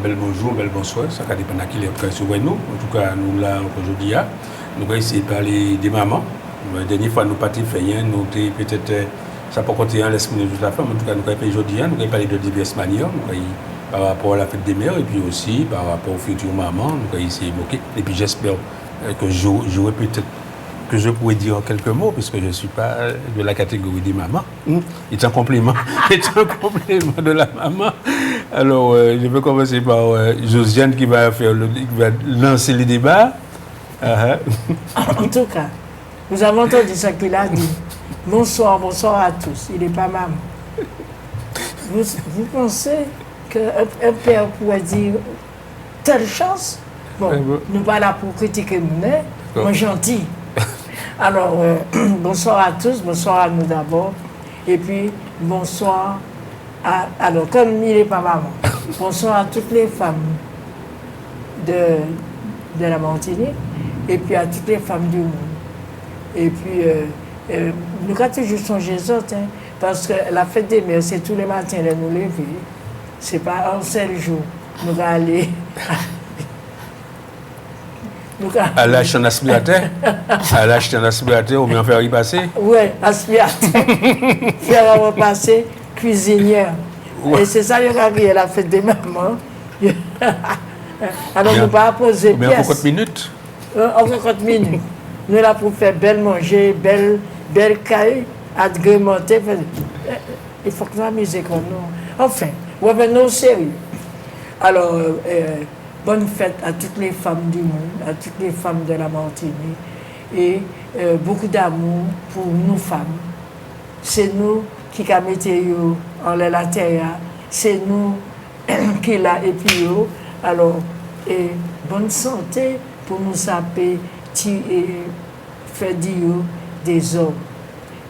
bel bonjour, bel bonsoir. Ça dépend de qui est sur nous. En tout cas, nous là aujourd'hui, nous allons essayer de parler des mamans. La dernière fois, nous partions faire nous peut-être ça peut continuer à laisser minutes de la femme. En tout cas, nous allons parler aujourd'hui, nous allons parler de diverses manières. Nous allons par rapport à la fête des mères et puis aussi par rapport aux futures mamans, nous allons essayer d'évoquer. Et puis j'espère que j'aurai peut-être que je pourrais dire quelques mots, puisque je ne suis pas de la catégorie des mamans. C'est un compliment. C'est un compliment de la maman. Alors, je vais commencer par Josiane qui va lancer le débat. En tout cas, nous avons entendu ce qu'il a dit. Bonsoir, bonsoir à tous. Il n'est pas maman. Vous pensez qu'un père pourrait dire telle chance? Bon, nous pas là pour critiquer nous, mais gentil. Alors, bonsoir à tous, bonsoir à nous d'abord. Et puis, bonsoir à... Alors, comme il n'est pas maman, bonsoir à toutes les femmes de la Martinique et puis à toutes les femmes du monde. Et puis, nous avons toujours songé les autres, parce que la fête des mères, c'est tous les matins, nous lever. Ce n'est pas un seul jour. Nous allons aller... À l'acheter un aspirateur? À l'acheter un aspirateur ou bien faire y passer? Oui, aspirateur. Faire repasser, cuisinière. Ouais. Et c'est ça qui a créé la fête des mamans. Alors, nous ne pas poser pièce. Mais en 50 minutes? En 50 minutes. Nous là pour faire belle manger, belle caille, agrémenter. Il faut que nous amusions comme nous. Enfin, revenons au sérieux. Alors, bonne fête à toutes les femmes du monde, à toutes les femmes de la Martinique et beaucoup d'amour pour nous femmes. C'est nous qui mettons en la terre, c'est nous qui l'a épié. Alors, bonne santé pour nous saper et faire dire des hommes.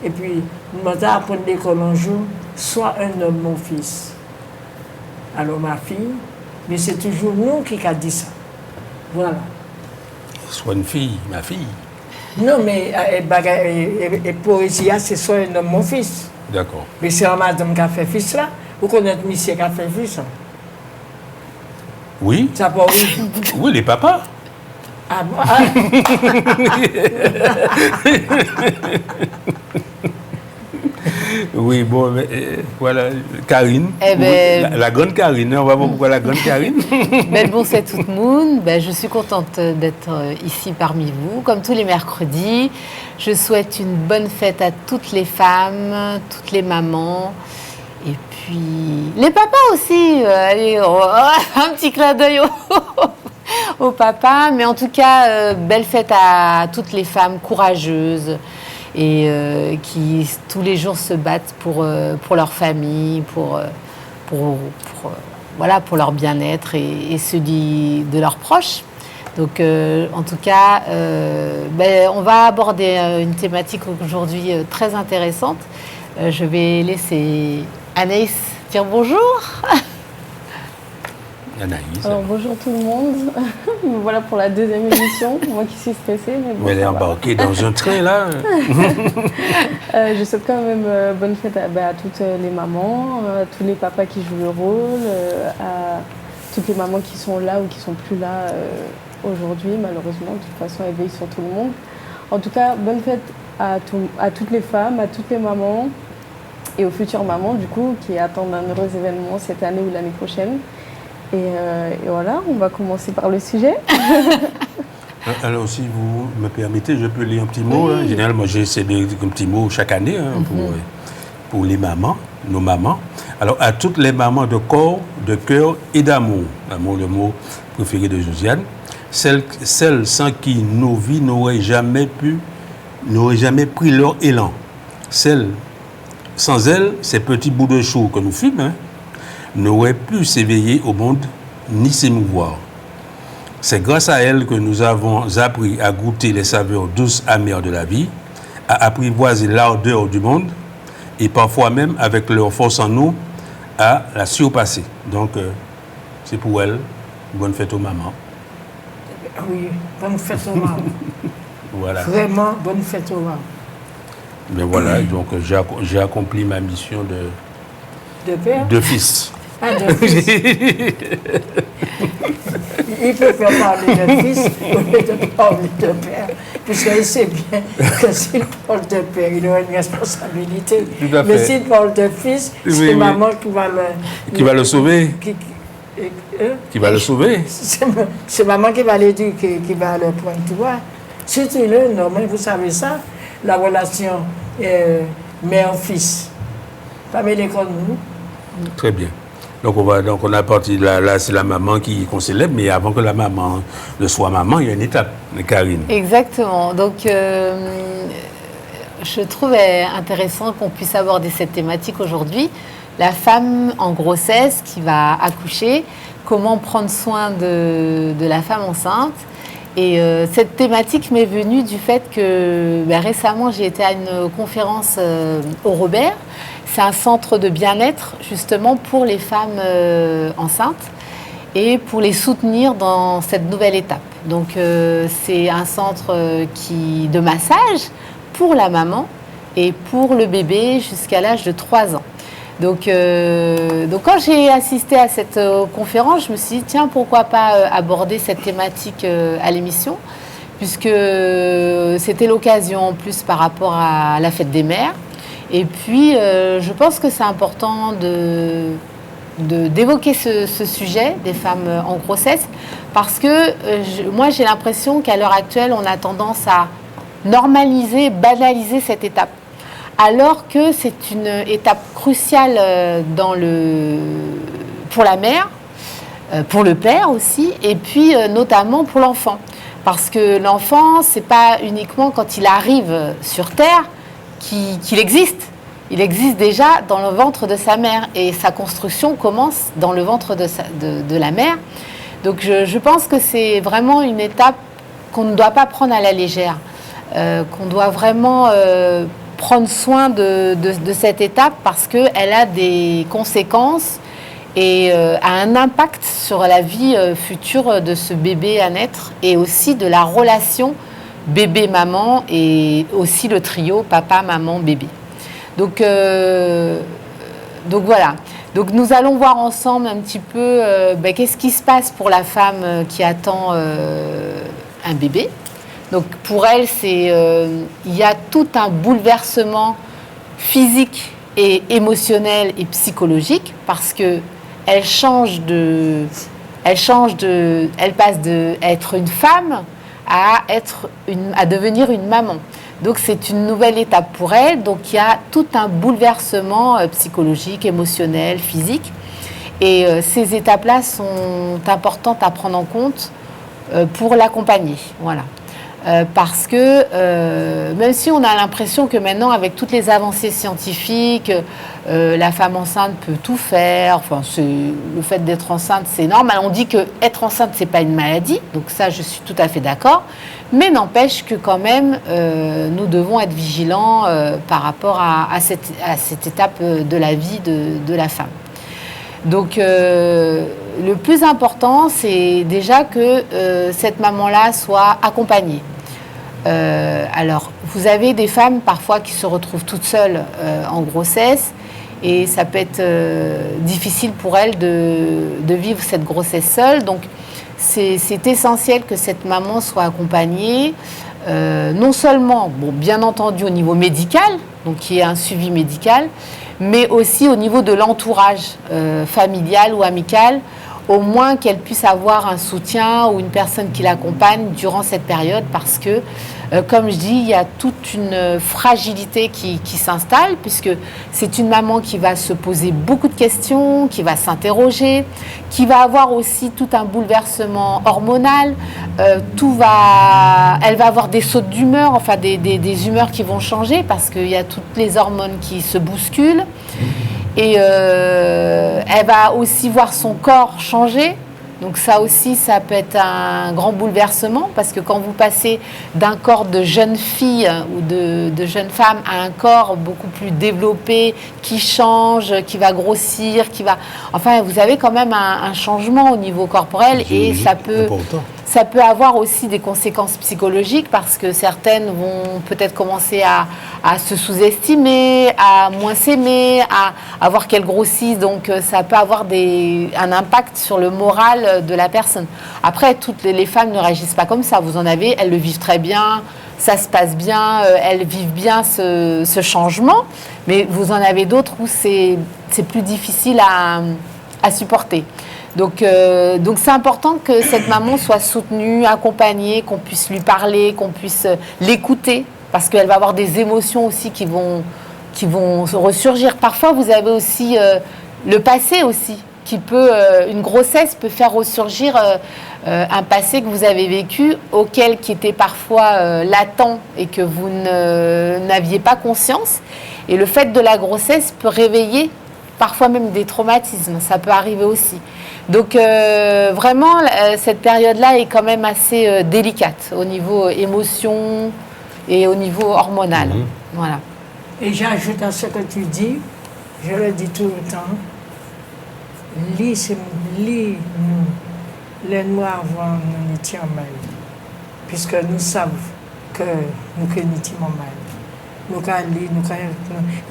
Et puis, nous avons appris l'école un jour, sois un homme, mon fils. Alors, ma fille, mais c'est toujours nous qui a dit ça. Voilà. Soit une fille, ma fille. Non, mais poésie, c'est soit un homme, mon fils. D'accord. Mais c'est un madame qui a fait fils là. Vous connaissez monsieur qui a fait fils là? Oui. Ça peut oui. Oui, les papas. Ah bon? Oui, bon, voilà, Karine. Eh ben, la grande Karine, on va voir pourquoi la grande Karine. Bonsoir tout le monde. Je suis contente d'être ici parmi vous, comme tous les mercredis. Je souhaite une bonne fête à toutes les femmes, toutes les mamans. Et puis, les papas aussi. Allez, un petit clin d'œil au papa. Mais en tout cas, belle fête à toutes les femmes courageuses et qui tous les jours se battent pour leur famille, pour leur bien-être et ceux de leurs proches. Donc, en tout cas, on va aborder une thématique aujourd'hui très intéressante. Je vais laisser Anaïs dire bonjour. Anaïs. Alors, bonjour tout le monde. Voilà pour la deuxième émission. Moi qui suis stressée. Mais bon, elle est embarquée dans un train là. Je souhaite quand même bonne fête à toutes les mamans, à tous les papas qui jouent le rôle, à toutes les mamans qui sont là ou qui sont plus là aujourd'hui, malheureusement. De toute façon, elles veillent sur tout le monde. En tout cas, bonne fête à toutes les femmes, à toutes les mamans et aux futures mamans, du coup, qui attendent un heureux événement cette année ou l'année prochaine. Et voilà, on va commencer par le sujet. Alors, si vous me permettez, je peux lire un petit mot. Oui. Généralement, j'essaie de lire un petit mot chaque année pour les mamans, nos mamans. Alors, à toutes les mamans de corps, de cœur et d'amour, l'amour, le mot préféré de Josiane, celles sans qui nos vies n'auraient jamais pris leur élan. Sans elles, ces petits bouts de chou que nous fûmes, n'auraient pu s'éveiller au monde ni s'émouvoir. C'est grâce à elles que nous avons appris à goûter les saveurs douces amères de la vie, à apprivoiser l'ardeur du monde et parfois même, avec leur force en nous, à la surpasser. Donc, c'est pour elles. Bonne fête aux mamans. Oui, bonne fête aux mamans. Voilà. Vraiment, bonne fête aux mamans. Mais voilà, donc j'ai accompli ma mission de père, de fils. Ah, de fils. Il peut faire parler de fils au lieu de parler de père, puisqu'il sait bien que s'il parle de père, il aura une responsabilité. Tout à Mais fait. s'il parle de fils, Oui, c'est oui. maman qui va le... Qui va le sauver. Hein? Qui va le sauver. C'est maman qui va l'éduquer, qui va le pointer, tu vois. Surtout le normal, vous savez ça, la relation mère-fils. Pas mais l'école, nous. Très bien. Donc on a parti là c'est la maman qu'on célèbre, mais avant que la maman ne soit maman, il y a une étape, Karine. Exactement. Donc, je trouvais intéressant qu'on puisse aborder cette thématique aujourd'hui. La femme en grossesse qui va accoucher, comment prendre soin de la femme enceinte. Et cette thématique m'est venue du fait que récemment, j'ai été à une conférence au Robert. C'est un centre de bien-être justement pour les femmes enceintes et pour les soutenir dans cette nouvelle étape. Donc c'est un centre de massage pour la maman et pour le bébé jusqu'à l'âge de 3 ans. Donc quand j'ai assisté à cette conférence, je me suis dit tiens, pourquoi pas aborder cette thématique à l'émission, puisque c'était l'occasion en plus par rapport à la fête des mères. Et puis, je pense que c'est important d'évoquer ce sujet des femmes en grossesse parce que moi, j'ai l'impression qu'à l'heure actuelle, on a tendance à normaliser, banaliser cette étape. Alors que c'est une étape cruciale pour la mère, pour le père aussi, et puis notamment pour l'enfant. Parce que l'enfant, ce n'est pas uniquement quand il arrive sur Terre qu'il existe. Il existe déjà dans le ventre de sa mère et sa construction commence dans le ventre de la mère. Donc je pense que c'est vraiment une étape qu'on ne doit pas prendre à la légère, qu'on doit vraiment prendre soin de cette étape parce qu'elle a des conséquences et a un impact sur la vie future de ce bébé à naître et aussi de la relation bébé-maman et aussi le trio papa, maman, bébé. Donc voilà. Donc nous allons voir ensemble un petit peu qu'est-ce qui se passe pour la femme qui attend un bébé. Donc pour elle, il y a tout un bouleversement physique et émotionnel et psychologique parce que elle passe d'être une femme à devenir une maman. Donc c'est une nouvelle étape pour elle. Donc il y a tout un bouleversement psychologique, émotionnel, physique. Et ces étapes-là sont importantes à prendre en compte pour l'accompagner. Voilà. Parce que même si on a l'impression que maintenant, avec toutes les avancées scientifiques, la femme enceinte peut tout faire. Enfin, le fait d'être enceinte, c'est normal. On dit que être enceinte, c'est pas une maladie. Donc ça, je suis tout à fait d'accord. Mais n'empêche que quand même, nous devons être vigilants par rapport à cette étape de la vie de la femme. Donc, le plus important, c'est déjà que cette maman-là soit accompagnée. Alors, vous avez des femmes parfois qui se retrouvent toutes seules en grossesse et ça peut être difficile pour elles de vivre cette grossesse seule. Donc, c'est essentiel que cette maman soit accompagnée, non seulement, bien entendu, au niveau médical, donc qu'il y ait un suivi médical, mais aussi au niveau de l'entourage familial ou amical, au moins qu'elle puisse avoir un soutien ou une personne qui l'accompagne durant cette période parce que, comme je dis, il y a toute une fragilité qui s'installe puisque c'est une maman qui va se poser beaucoup de questions, qui va s'interroger, qui va avoir aussi tout un bouleversement hormonal, elle va avoir des sautes d'humeur, enfin des humeurs qui vont changer parce qu'il y a toutes les hormones qui se bousculent. Et elle va aussi voir son corps changer. Donc ça aussi, ça peut être un grand bouleversement parce que quand vous passez d'un corps de jeune fille ou de jeune femme à un corps beaucoup plus développé, qui change, qui va grossir, Enfin, vous avez quand même un changement au niveau corporel et ça peut... Ça peut avoir aussi des conséquences psychologiques parce que certaines vont peut-être commencer à se sous-estimer, à moins s'aimer, à voir qu'elles grossissent. Donc ça peut avoir un impact sur le moral de la personne. Après, toutes les femmes ne réagissent pas comme ça. Vous en avez, elles le vivent très bien, ça se passe bien, elles vivent bien ce changement. Mais vous en avez d'autres où c'est plus difficile à supporter. Donc c'est important que cette maman soit soutenue, accompagnée, qu'on puisse lui parler, qu'on puisse l'écouter, parce qu'elle va avoir des émotions aussi qui vont ressurgir. Parfois, vous avez aussi le passé aussi, une grossesse peut faire ressurgir un passé que vous avez vécu, qui était parfois latent et que vous n'aviez pas conscience. Et le fait de la grossesse peut réveiller parfois même des traumatismes, ça peut arriver aussi. Donc vraiment, cette période-là est quand même assez délicate au niveau émotion et au niveau hormonal. Voilà. Et j'ajoute à ce que tu dis, je le dis tout le temps, lis les noirs voient nous étions mal, puisque nous savons que nous étions mal.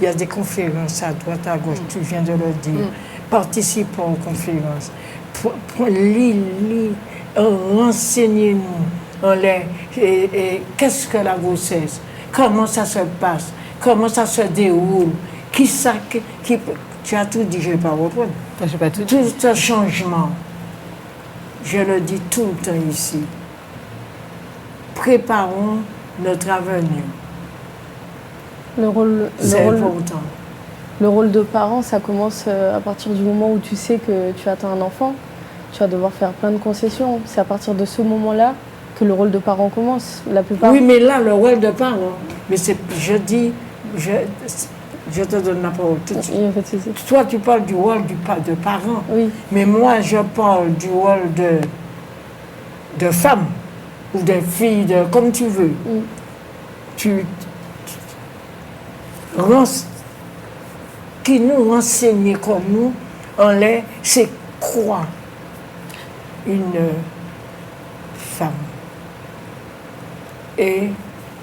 Il y a des conférences à droite, à gauche, tu viens de le dire. Participons aux conférences. Renseignez-nous. Qu'est-ce que la grossesse? Comment ça se passe? Comment ça se déroule? Tu as tout dit, je ne vais pas reprendre. Je n'ai pas tout dit. Tout ce changement, je le dis tout le temps ici. Préparons notre avenir. Le rôle de parent, ça commence à partir du moment où tu sais que tu attends un enfant. Tu vas devoir faire plein de concessions. C'est à partir de ce moment-là que le rôle de parent commence. La plupart. Oui, mais là, le rôle de parent, mais je te donne la parole tout de suite. Toi, tu parles du rôle de parent. Oui. Mais moi, je parle du rôle de femme ou de fille, comme tu veux. Qui nous renseigne comme nous, c'est quoi une femme. Et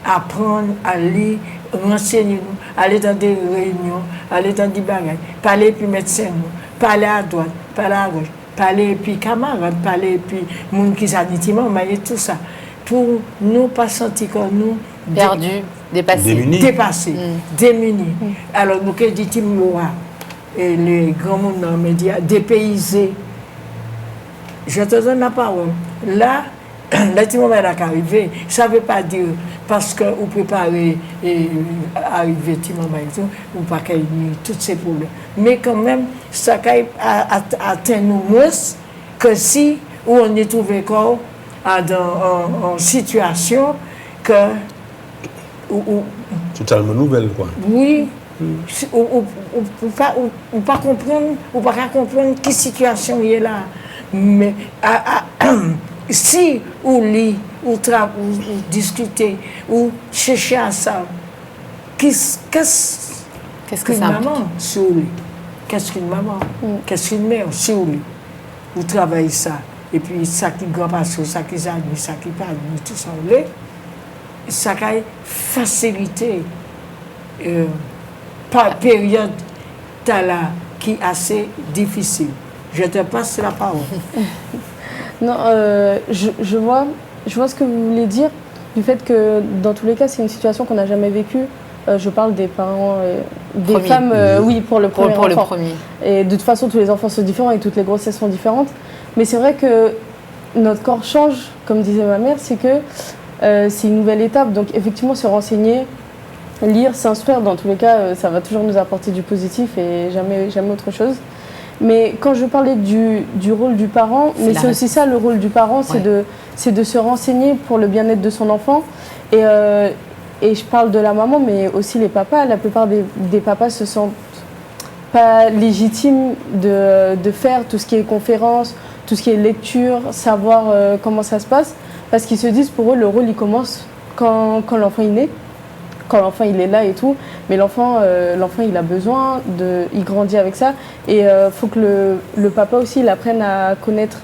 apprendre à lire, renseigner-nous, aller dans des réunions, aller dans des bagages, parler puis médecin, parler à droite, parler à gauche, parler puis camarades, parler puis monde qui s'anitima, mais tout ça. Pour nous pas sentir comme nous perdus, dépassés, démunis. Alors nous que dit Timora et les grands mondes dans les médias, dépaysés. Je te donne la parole. Là, le petit moment est arrivé, ça ne veut pas dire parce que vous préparez et arriver petit moment et tout, ou pas qu'il y ait tous ces problèmes. Mais quand même, ça atteint nous moins que si on est trouvé corps en situation que totalement nouvelle, quoi. Oui. Ou pas comprendre quelle situation il est là. Mais si ou lit, ou discuter, ou chercher à ça, qu'est-ce qu'une maman sur lui? Qu'est-ce qu'une maman? Qu'est-ce qu'une mère sur lui? Vous travaillez ça. Et puis ça qui grand passe, ça qui s'admet, ça qui pas admet, tout ça, ça a facilité par période qui est assez difficile. Je te passe la parole. Non, je vois ce que vous voulez dire, du fait que dans tous les cas, c'est une situation qu'on n'a jamais vécue. Je parle des parents, des femmes, oui, pour le premier enfant. Et de toute façon, tous les enfants sont différents et toutes les grossesses sont différentes. Mais c'est vrai que notre corps change, comme disait ma mère, c'est que c'est une nouvelle étape. Donc effectivement, se renseigner, lire, s'instruire, dans tous les cas, ça va toujours nous apporter du positif et jamais autre chose. Mais quand je parlais du rôle du parent, c'est aussi ça le rôle du parent, c'est de se renseigner pour le bien-être de son enfant. Et je parle de la maman, mais aussi les papas. La plupart des papas se sentent pas légitimes de faire tout ce qui est conférence, tout ce qui est lecture, savoir comment ça se passe, parce qu'ils se disent pour eux le rôle il commence quand l'enfant est né, quand l'enfant il est là et tout, mais l'enfant il a besoin il grandit avec ça et faut que le papa aussi il apprenne à connaître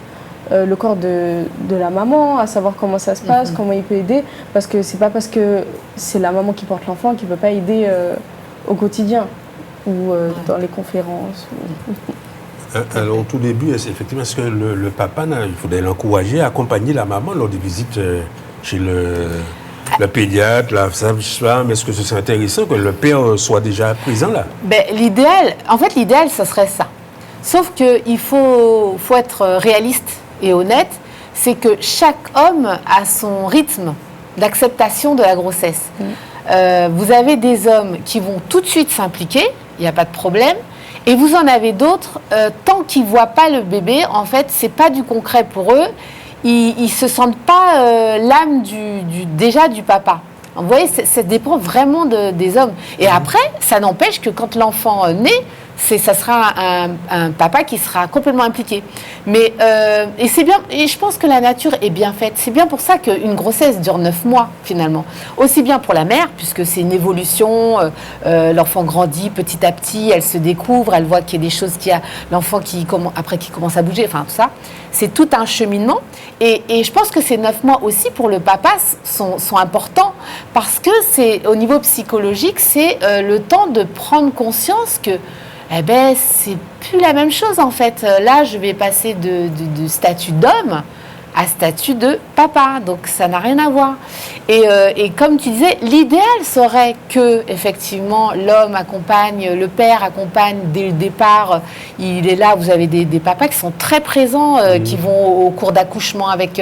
le corps de la maman, à savoir comment ça se passe, comment il peut aider, parce que c'est pas parce que c'est la maman qui porte l'enfant qu'il peut pas aider au quotidien ou dans les conférences. Alors, au tout début, effectivement, est-ce que le papa, il faudrait l'encourager à accompagner la maman lors des visites chez le pédiatre, la sage-femme? Est-ce que ce serait intéressant que le père soit déjà présent là? L'idéal, ce serait ça. Sauf qu'il faut être réaliste et honnête, c'est que chaque homme a son rythme d'acceptation de la grossesse. Vous avez des hommes qui vont tout de suite s'impliquer, il n'y a pas de problème. Et vous en avez d'autres, tant qu'ils ne voient pas le bébé, en fait, ce n'est pas du concret pour eux. Ils ne se sentent pas l'âme du papa. Vous voyez, ça dépend vraiment des hommes. Et après, ça n'empêche que quand l'enfant naît, ça sera un papa qui sera complètement impliqué. Mais, et c'est bien, et je pense que la nature est bien faite. C'est bien pour ça qu'une grossesse dure 9 mois, finalement. Aussi bien pour la mère, puisque c'est une évolution, l'enfant grandit petit à petit, elle se découvre, elle voit qu'il y a des choses, qu'il y a l'enfant qui commence à bouger, enfin tout ça. C'est tout un cheminement. Et je pense que ces 9 mois aussi, pour le papa, sont importants, parce que c'est, au niveau psychologique, c'est le temps de prendre conscience que c'est plus la même chose en fait. Là, je vais passer de statut d'homme à statut de papa, donc ça n'a rien à voir. Et comme tu disais, l'idéal serait que effectivement l'homme accompagne, le père accompagne dès le départ. Il est là. Vous avez des papas qui sont très présents, qui vont au cours d'accouchement avec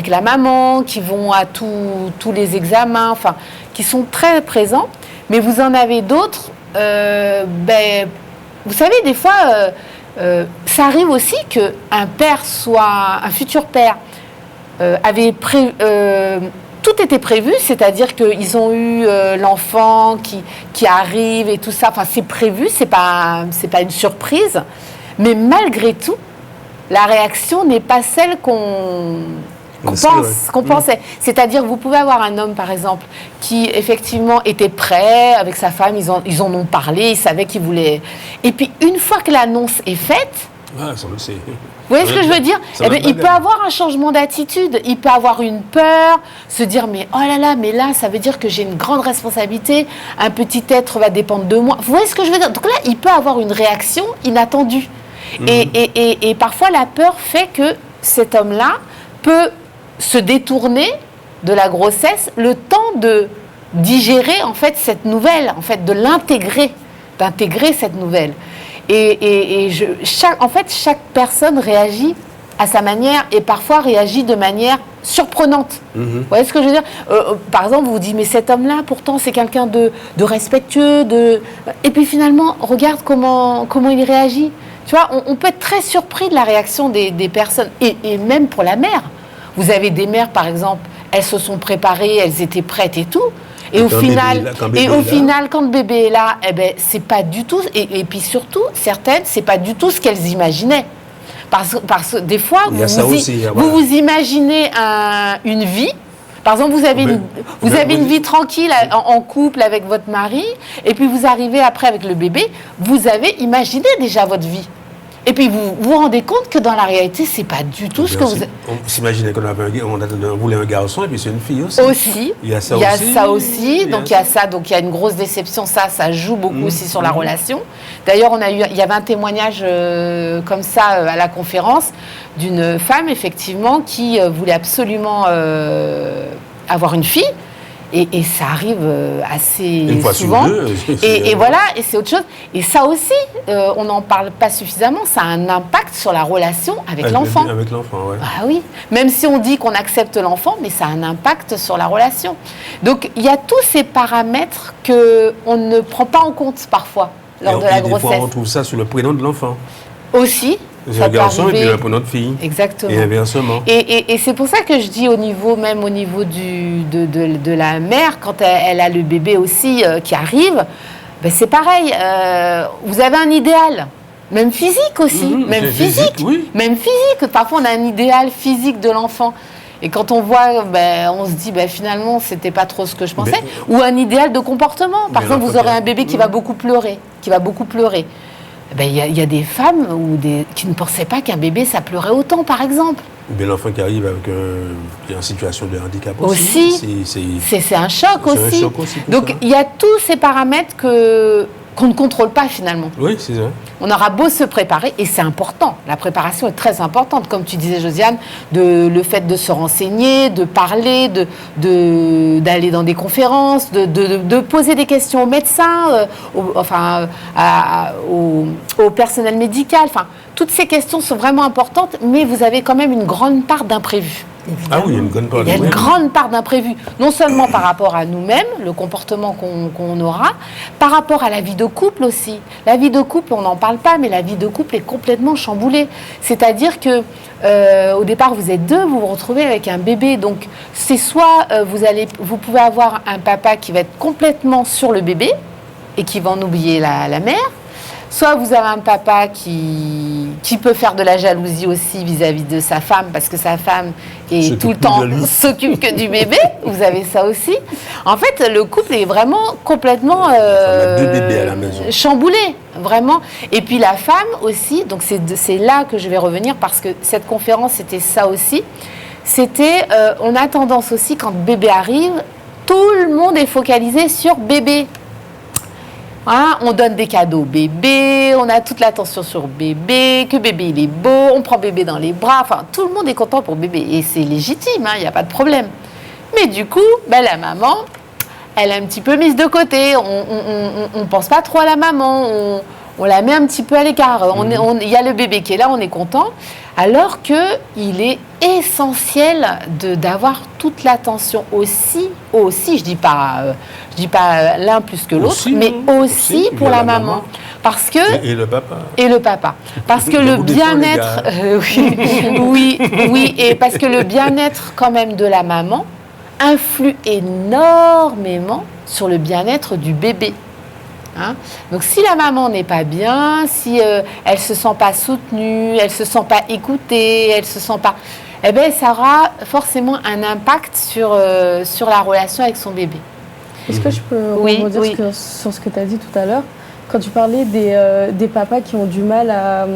la maman, qui vont à tous les examens, enfin, qui sont très présents. Mais vous en avez d'autres. Vous savez, des fois, ça arrive aussi qu'un père un futur père, tout était prévu, c'est-à-dire qu'ils ont eu l'enfant qui arrive et tout ça. Enfin, c'est prévu, c'est pas une surprise. Mais malgré tout, la réaction n'est pas celle qu'on pensait. C'est-à-dire, vous pouvez avoir un homme, par exemple, qui, effectivement, était prêt avec sa femme, ils en ont parlé, ils savaient qu'ils voulaient... Et puis, une fois que l'annonce est faite... ça le sait. Vous voyez ce que je veux dire? Il peut avoir un changement d'attitude, il peut avoir une peur, se dire, mais oh là là, mais là, ça veut dire que j'ai une grande responsabilité, un petit être va dépendre de moi. Vous voyez ce que je veux dire? Donc là, il peut avoir une réaction inattendue. Et parfois, la peur fait que cet homme-là peut se détourner de la grossesse, le temps de digérer en fait cette nouvelle, en fait de d'intégrer cette nouvelle. Chaque personne réagit à sa manière et parfois réagit de manière surprenante. Vous voyez ce que je veux dire? Par exemple, vous vous dites, mais cet homme-là, pourtant, c'est quelqu'un de respectueux, et puis finalement, regarde comment il réagit. Tu vois, on peut être très surpris de la réaction des personnes, et même pour la mère. Vous avez des mères, par exemple, elles se sont préparées, elles étaient prêtes et tout. Et au final, quand le bébé est là, c'est pas du tout. Et puis surtout, certaines, c'est pas du tout ce qu'elles imaginaient. Parce que des fois, vous imaginez une vie. Par exemple, vous avez une vie tranquille en couple avec votre mari, et puis vous arrivez après avec le bébé, vous avez imaginé déjà votre vie. Et puis vous vous rendez compte que dans la réalité, c'est pas du tout ce que vous... On s'imaginait qu'on voulait un garçon et puis c'est une fille aussi. Il y a ça aussi. Donc il y a ça, donc il y a une grosse déception. Ça joue beaucoup aussi sur la relation. D'ailleurs, il y avait un témoignage comme ça à la conférence d'une femme effectivement qui voulait absolument avoir une fille. Et ça arrive assez souvent. Et voilà, et c'est autre chose. Et ça aussi, on n'en parle pas suffisamment, ça a un impact sur la relation avec l'enfant. Avec l'enfant, oui. Ah oui, même si on dit qu'on accepte l'enfant, mais ça a un impact sur la relation. Donc, il y a tous ces paramètres qu'on ne prend pas en compte parfois lors de la grossesse. Des fois, on trouve ça sur le prénom de l'enfant. Aussi. C'est un garçon et puis un prénom de fille. Exactement. Et inversement. Et c'est pour ça que je dis au niveau de la mère, quand elle a le bébé aussi qui arrive, c'est pareil. Vous avez un idéal, même physique aussi. Même physique. Parfois, on a un idéal physique de l'enfant. Et quand on voit, on se dit, finalement, c'était pas trop ce que je pensais. Ou un idéal de comportement. Par exemple, vous aurez un bébé qui va beaucoup pleurer. il y a des femmes qui ne pensaient pas qu'un bébé, ça pleurait autant, par exemple. Ou bien l'enfant qui arrive avec qui est en situation de handicap aussi. C'est un choc aussi. C'est un choc aussi. Donc il y a tous ces paramètres qu'on ne contrôle pas finalement. Oui, c'est ça. On aura beau se préparer, et c'est important. La préparation est très importante, comme tu disais, Josiane, le fait de se renseigner, de parler, d'aller dans des conférences, de poser des questions aux médecins, au personnel médical. Enfin, toutes ces questions sont vraiment importantes, mais vous avez quand même une grande part d'imprévu. Ah oui, il y a une grande part Il y a une grande part d'imprévu, non seulement par rapport à nous-mêmes, le comportement qu'on aura, par rapport à la vie de couple aussi. La vie de couple, on n'en parle pas, mais la vie de couple est complètement chamboulée. C'est-à-dire que au départ, vous êtes deux, vous vous retrouvez avec un bébé. Donc, c'est soit vous pouvez avoir un papa qui va être complètement sur le bébé et qui va en oublier la mère. Soit vous avez un papa qui peut faire de la jalousie aussi vis-à-vis de sa femme, parce que sa femme est tout le temps s'occupe que du bébé. Vous avez ça aussi. En fait, le couple est vraiment complètement deux bébés à la maison. Chamboulé, vraiment. Et puis la femme aussi, donc c'est là que je vais revenir, parce que cette conférence, c'était ça aussi. C'était, on a tendance aussi, quand bébé arrive, tout le monde est focalisé sur bébé. Hein, on donne des cadeaux bébé, on a toute l'attention sur bébé, que bébé il est beau, on prend bébé dans les bras, enfin tout le monde est content pour bébé et c'est légitime, il n'y a pas de problème. Mais du coup, la maman, elle est un petit peu mise de côté, on pense pas trop à la maman, on la met un petit peu à l'écart. Il y a le bébé qui est là, on est content, alors qu'il est essentiel d'avoir toute l'attention aussi, je dis pas l'un plus que l'autre, mais aussi pour la maman. Parce que, et le papa. Et le papa. Parce que le bien-être, oui, et parce que le bien-être quand même de la maman influe énormément sur le bien-être du bébé. Hein? Donc si la maman n'est pas bien, si elle se sent pas soutenue, elle se sent pas écoutée, elle se sent pas, ça aura forcément un impact sur la relation avec son bébé. Est-ce que je peux rebondir sur ce que tu as dit tout à l'heure, quand tu parlais des papas qui ont du mal à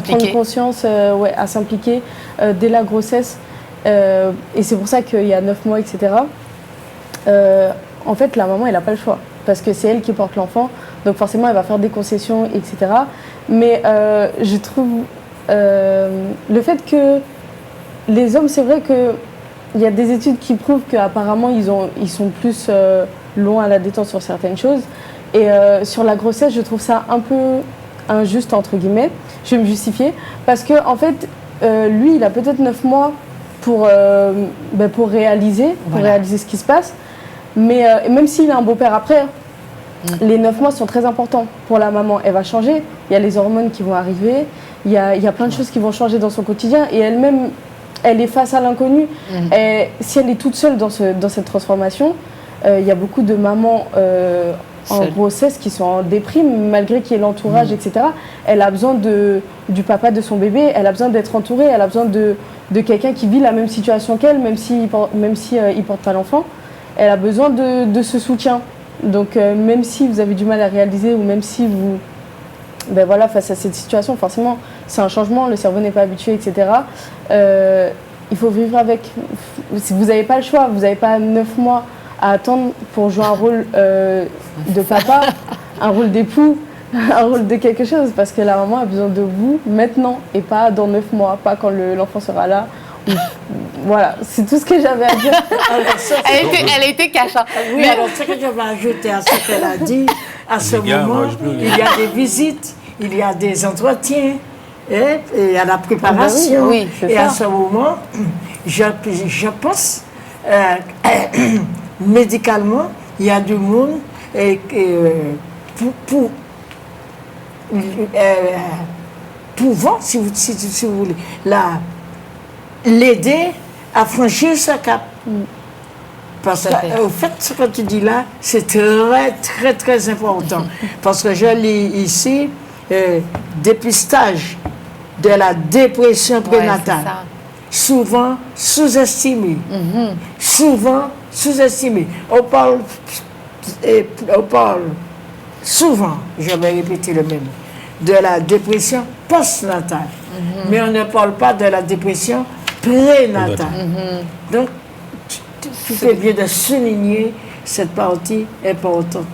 prendre conscience, à s'impliquer dès la grossesse, et c'est pour ça qu'il y a 9 mois, etc. En fait, la maman, elle n'a pas le choix, parce que c'est elle qui porte l'enfant, donc forcément, elle va faire des concessions, etc. Mais je trouve le fait que les hommes, c'est vrai qu'il y a des études qui prouvent qu'apparemment, ils sont plus loin à la détente sur certaines choses. Et sur la grossesse, je trouve ça un peu injuste, entre guillemets. Je vais me justifier. Parce que en fait, lui, il a peut-être 9 mois pour réaliser ce qui se passe. Mais même s'il a un beau-père après, les 9 mois sont très importants pour la maman. Elle va changer. Il y a les hormones qui vont arriver. Il y a plein de choses qui vont changer dans son quotidien. Et elle-même, elle est face à l'inconnu. Et si elle est toute seule dans cette transformation, il y a beaucoup de mamans en grossesse qui sont en déprime, malgré qu'il y ait l'entourage, etc. Elle a besoin du papa de son bébé, elle a besoin d'être entourée, elle a besoin de quelqu'un qui vit la même situation qu'elle, même s'il ne porte pas l'enfant. Elle a besoin de ce soutien. Donc même si vous avez du mal à réaliser, ou même si vous... face à cette situation, forcément, c'est un changement, le cerveau n'est pas habitué, etc. Il faut vivre avec. Vous n'avez pas le choix, vous n'avez pas 9 mois à attendre pour jouer un rôle de papa, un rôle d'époux, un rôle de quelque chose, parce que la maman a besoin de vous maintenant et pas dans 9 mois, pas quand l'enfant sera là. Voilà, c'est tout ce que j'avais à dire. Elle a été cash. Hein. Oui, mais... alors ce que je vais ajouter à ce qu'elle a dit, à ce moment, il y a des visites, il y a des entretiens, et il y a la préparation. Oui, et à ce moment, je pense, médicalement, il y a du monde pouvant, si vous voulez, l'aider à franchir sa cap. Parce que, au fait, ce que tu dis là, c'est très, très, très important. Parce que je lis ici, dépistage de la dépression prénatale. Souvent sous-estimé. Souvent sous-estimé. On parle souvent, je vais répéter le même, de la dépression postnatale, mais on ne parle pas de la dépression prénatale. Donc, tu fais bien de souligner cette partie importante.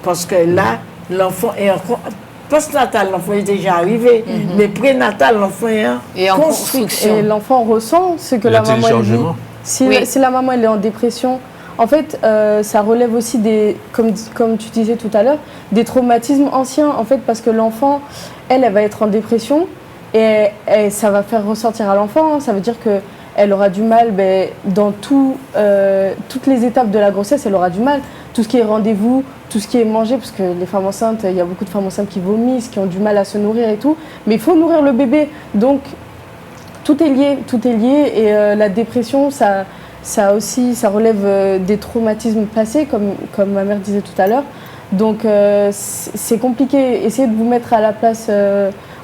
Parce que là, l'enfant est encore... Postnatal, l'enfant est déjà arrivé, mais prénatal, l'enfant est en construction. Et l'enfant ressent ce que la maman dit. Si la maman elle est en dépression, en fait, ça relève aussi des, comme tu disais tout à l'heure, des traumatismes anciens, en fait, parce que l'enfant, elle va être en dépression et ça va faire ressortir à l'enfant. Ça veut dire qu'elle aura du mal dans toutes les étapes de la grossesse, elle aura du mal. Tout ce qui est rendez-vous, tout ce qui est mangé, parce que les femmes enceintes, il y a beaucoup de femmes enceintes qui vomissent, qui ont du mal à se nourrir et tout. Mais il faut nourrir le bébé. Donc, tout est lié. Et la dépression, ça relève des traumatismes passés, comme ma mère disait tout à l'heure. Donc, c'est compliqué. Essayez de vous mettre à la place...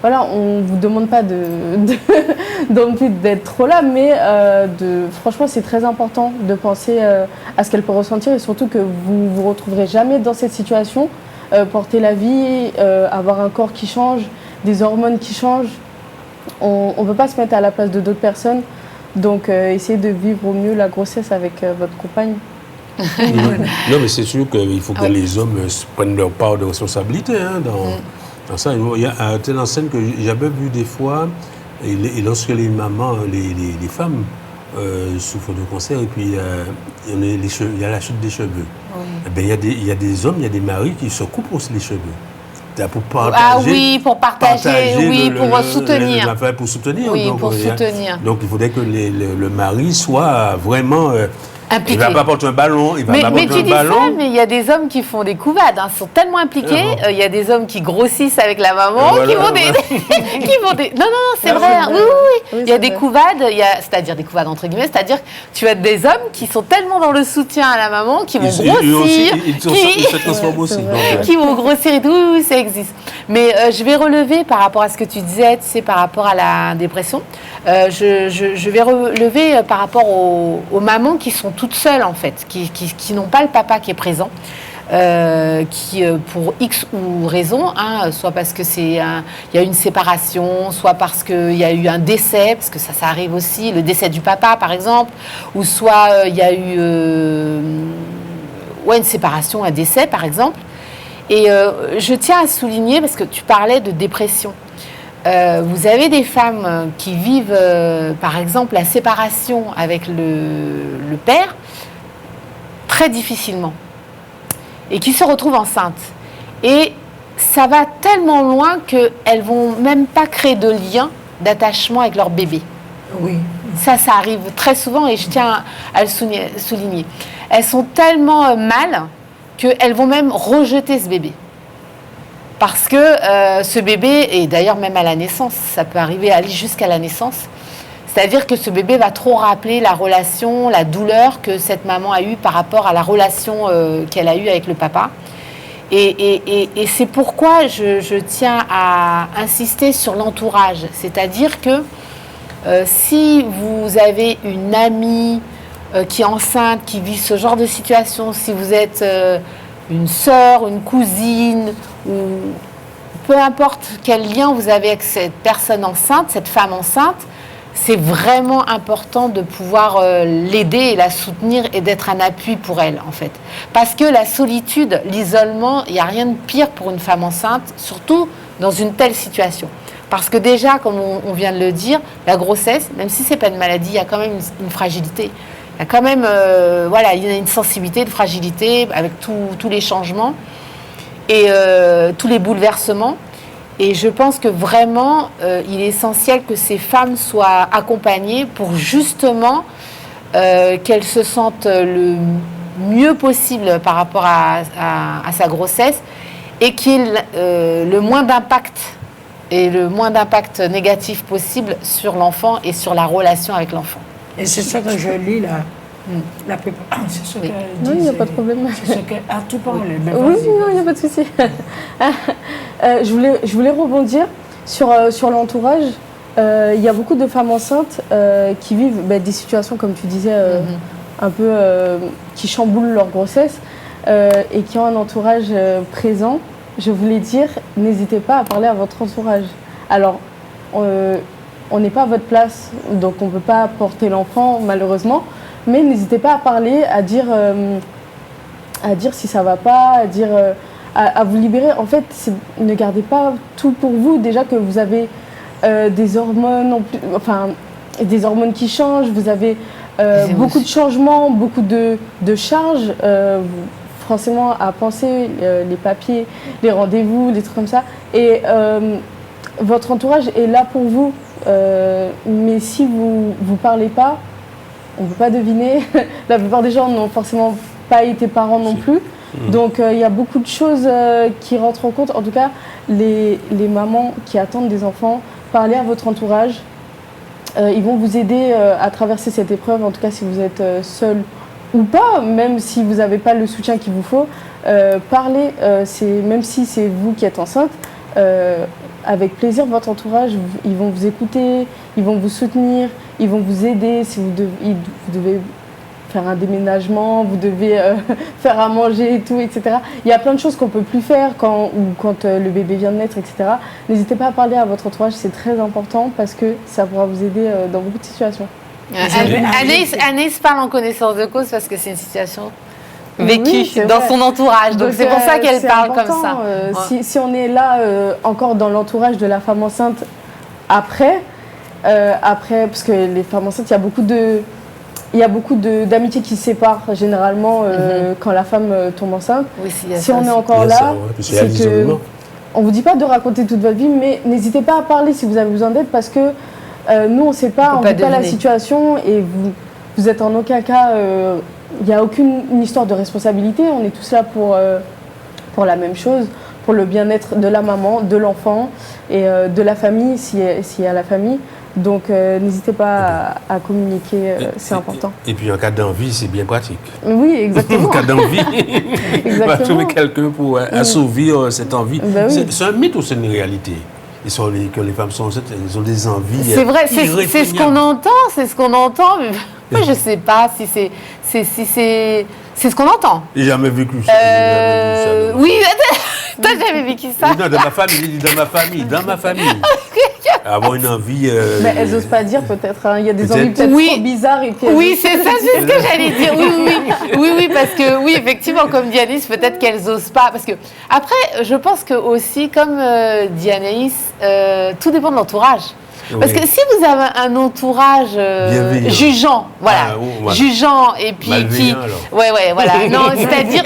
Voilà, on ne vous demande pas d'être trop là, mais franchement, c'est très important de penser à ce qu'elle peut ressentir et surtout que vous ne vous retrouverez jamais dans cette situation. Porter la vie, avoir un corps qui change, des hormones qui changent. On ne peut pas se mettre à la place de d'autres personnes. Donc, essayez de vivre au mieux la grossesse avec votre compagne. Non, mais c'est sûr qu'il faut que les hommes prennent leur part de responsabilité dans ça. Il y a un tel enseigne que j'avais vu des fois, et lorsque les mamans, les femmes souffrent de cancer, et puis il y a la chute des cheveux. Oui. Eh bien, il y a des hommes, il y a des maris qui se coupent aussi les cheveux. Pour partager, pour soutenir. Pour soutenir. Oui, pour soutenir. Donc il faudrait que le mari soit vraiment... impliqué. Il ne va pas porter un ballon, mais tu dis ça, mais il y a des hommes qui font des couvades, ils sont tellement impliqués, il y a des hommes qui grossissent avec la maman, qui vont des... Non, c'est vrai, oui. Il y a des couvades, c'est-à-dire des couvades entre guillemets, c'est-à-dire que tu as des hommes qui sont tellement dans le soutien à la maman, qui vont grossir, ils se transforment aussi. Qui vont grossir et tout, oui, ça existe. Mais je vais relever par rapport à ce que tu disais, par rapport à la dépression, je vais relever par rapport aux mamans qui sont toutes seules en fait, qui n'ont pas le papa qui est présent, qui pour X ou raison, soit parce que il y a une séparation, soit parce qu'il y a eu un décès, parce que ça arrive aussi, le décès du papa par exemple, ou soit il y a eu une séparation, un décès par exemple. Et je tiens à souligner, parce que tu parlais de dépression. Vous avez des femmes qui vivent, par exemple, la séparation avec le père très difficilement et qui se retrouvent enceintes. Et ça va tellement loin qu'elles ne vont même pas créer de lien d'attachement avec leur bébé. Oui. Ça arrive très souvent et je tiens à le souligner. Elles sont tellement mal qu'elles vont même rejeter ce bébé. Parce que ce bébé, et d'ailleurs même à la naissance, ça peut arriver à aller jusqu'à la naissance, c'est-à-dire que ce bébé va trop rappeler la relation, la douleur que cette maman a eue par rapport à la relation qu'elle a eue avec le papa. Et c'est pourquoi je tiens à insister sur l'entourage. C'est-à-dire que si vous avez une amie qui est enceinte, qui vit ce genre de situation, si vous êtes... une sœur, une cousine, ou peu importe quel lien vous avez avec cette personne enceinte, cette femme enceinte, c'est vraiment important de pouvoir l'aider et la soutenir et d'être un appui pour elle, en fait. Parce que la solitude, l'isolement, il n'y a rien de pire pour une femme enceinte, surtout dans une telle situation. Parce que déjà, comme on vient de le dire, la grossesse, même si ce n'est pas une maladie, il y a quand même une fragilité. Il y a quand même il y a une sensibilité, de fragilité avec tous les changements et tous les bouleversements. Et je pense que vraiment, il est essentiel que ces femmes soient accompagnées pour justement qu'elles se sentent le mieux possible par rapport à sa grossesse et qu'il y ait le moins d'impact et le moins d'impact négatif possible sur l'enfant et sur la relation avec l'enfant. Et c'est ça que je lis là. La plupart. C'est ce qu'elle dit. Non, il n'y a pas de problème. C'est ce qu'elle a tout parlé. Oui, non, il n'y a pas de souci. Je voulais rebondir sur l'entourage. Il y a beaucoup de femmes enceintes qui vivent des situations, comme tu disais, un peu qui chamboulent leur grossesse et qui ont un entourage présent je voulais dire, n'hésitez pas à parler à votre entourage. Alors, on n'est pas à votre place, donc on ne peut pas porter l'enfant, malheureusement, mais n'hésitez pas à parler, à dire si ça ne va pas, à vous libérer. En fait, ne gardez pas tout pour vous. Déjà que vous avez des hormones, des hormones qui changent, vous avez beaucoup de changements, beaucoup de charges, forcément à penser, les papiers, les rendez-vous, les trucs comme ça. Et votre entourage est là pour vous, mais si vous ne parlez pas, on ne peut pas deviner. La plupart des gens n'ont forcément pas été parents non plus. Donc il y a beaucoup de choses qui rentrent en compte. En tout cas, les mamans qui attendent des enfants, parlez à votre entourage. Ils vont vous aider à traverser cette épreuve, en tout cas si vous êtes seul ou pas, même si vous n'avez pas le soutien qu'il vous faut. Parlez, même si c'est vous qui êtes enceinte, avec plaisir, votre entourage, ils vont vous écouter, ils vont vous soutenir, ils vont vous aider si vous devez faire un déménagement, vous devez faire à manger et tout, etc. Il y a plein de choses qu'on ne peut plus faire quand le bébé vient de naître, etc. N'hésitez pas à parler à votre entourage, c'est très important parce que ça pourra vous aider dans beaucoup de situations. Anaïs parle en connaissance de cause parce que c'est une situation vécue oui, dans son entourage. Donc c'est pour ça qu'elle parle important, comme ça. Si on est là encore dans l'entourage de la femme enceinte après, parce que les femmes enceintes, il y a beaucoup d'amitiés qui se séparent généralement quand la femme tombe enceinte. Oui, si on est encore là, c'est que on vous dit pas de raconter toute votre vie, mais n'hésitez pas à parler si vous avez besoin d'aide parce que nous on ne sait pas, on ne vit pas la situation et vous êtes en aucun cas. Il n'y a aucune histoire de responsabilité. On est tous là pour la même chose, pour le bien-être de la maman, de l'enfant et de la famille s'il y a la famille. Donc n'hésitez pas à communiquer, c'est important. Et puis en cas d'envie, c'est bien pratique. Oui, exactement. En cas d'envie, on va trouver quelqu'un pour assouvir cette envie. Ben oui. C'est un mythe ou c'est une réalité? Que les femmes sont enceintes, elles ont des envies. C'est vrai, c'est ce qu'on entend, mais moi je ne sais pas si c'est ce qu'on entend. J'ai jamais vécu ça. Oui, t'as jamais vécu ça? Non, dans ma famille. Avoir une envie. Mais elles n'osent pas dire peut-être. Hein. Il y a des envies peut-être trop bizarres. Et puis oui, c'est ça, c'est ce que j'allais dire. Oui, parce que oui, effectivement, comme dit Anaïs, peut-être qu'elles n'osent pas. Parce que après, je pense que aussi, comme dit Anaïs, tout dépend de l'entourage. Oui. Parce que si vous avez un entourage jugeant, jugeant et puis voilà. Non, c'est-à-dire,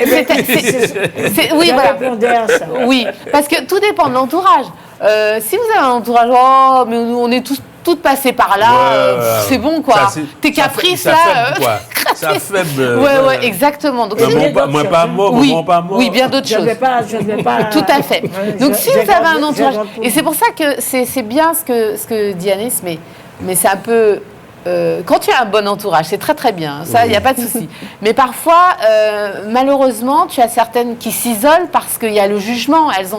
oui, voilà. Oui, parce que tout dépend de l'entourage. Si vous avez un entourage, mais on est toutes passées par là, c'est bon quoi. Tes caprices là. Ça faible. Ouais, exactement. Donc, moi pas mot. Oui, bien d'autres choses. Je ne vais pas. Tout à fait. Donc si vous avez un entourage, et c'est pour ça que c'est bien ce que dit Anaïs, mais c'est un peu. Quand tu as un bon entourage, c'est très très bien, ça, il n'y a pas de souci. Mais parfois, malheureusement, tu as certaines qui s'isolent parce qu'il y a le jugement, elles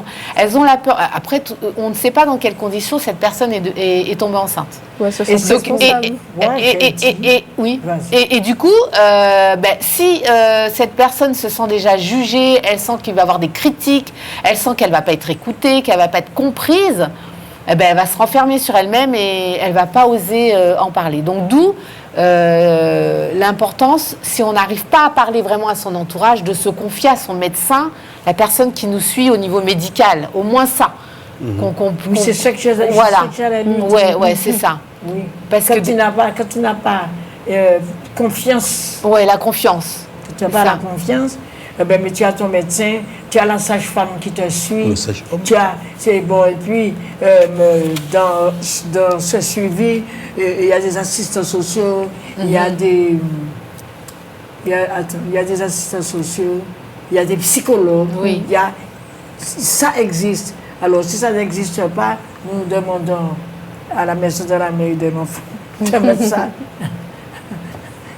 ont la peur. Après, on ne sait pas dans quelles conditions cette personne est tombée enceinte. Ouais, ça, c'est et du coup, si cette personne se sent déjà jugée, elle sent qu'il va y avoir des critiques, elle sent qu'elle ne va pas être écoutée, qu'elle ne va pas être comprise, elle va se renfermer sur elle-même et elle ne va pas oser en parler. Donc d'où l'importance, si on n'arrive pas à parler vraiment à son entourage, de se confier à son médecin, la personne qui nous suit au niveau médical, au moins ça. Oui, c'est ça que je Ouais, c'est ça. Oui. Parce que quand tu n'as pas confiance. Ouais, la confiance. Tu n'as pas la confiance. Mais tu as ton médecin, tu as la sage-femme qui te suit, c'est bon. Et puis, dans ce suivi, il y a des assistants sociaux, il y a des assistants sociaux, il y a des psychologues, ça existe. Alors, si ça n'existe pas, nous demandons à la maison de la mairie de l'enfant de mettre ça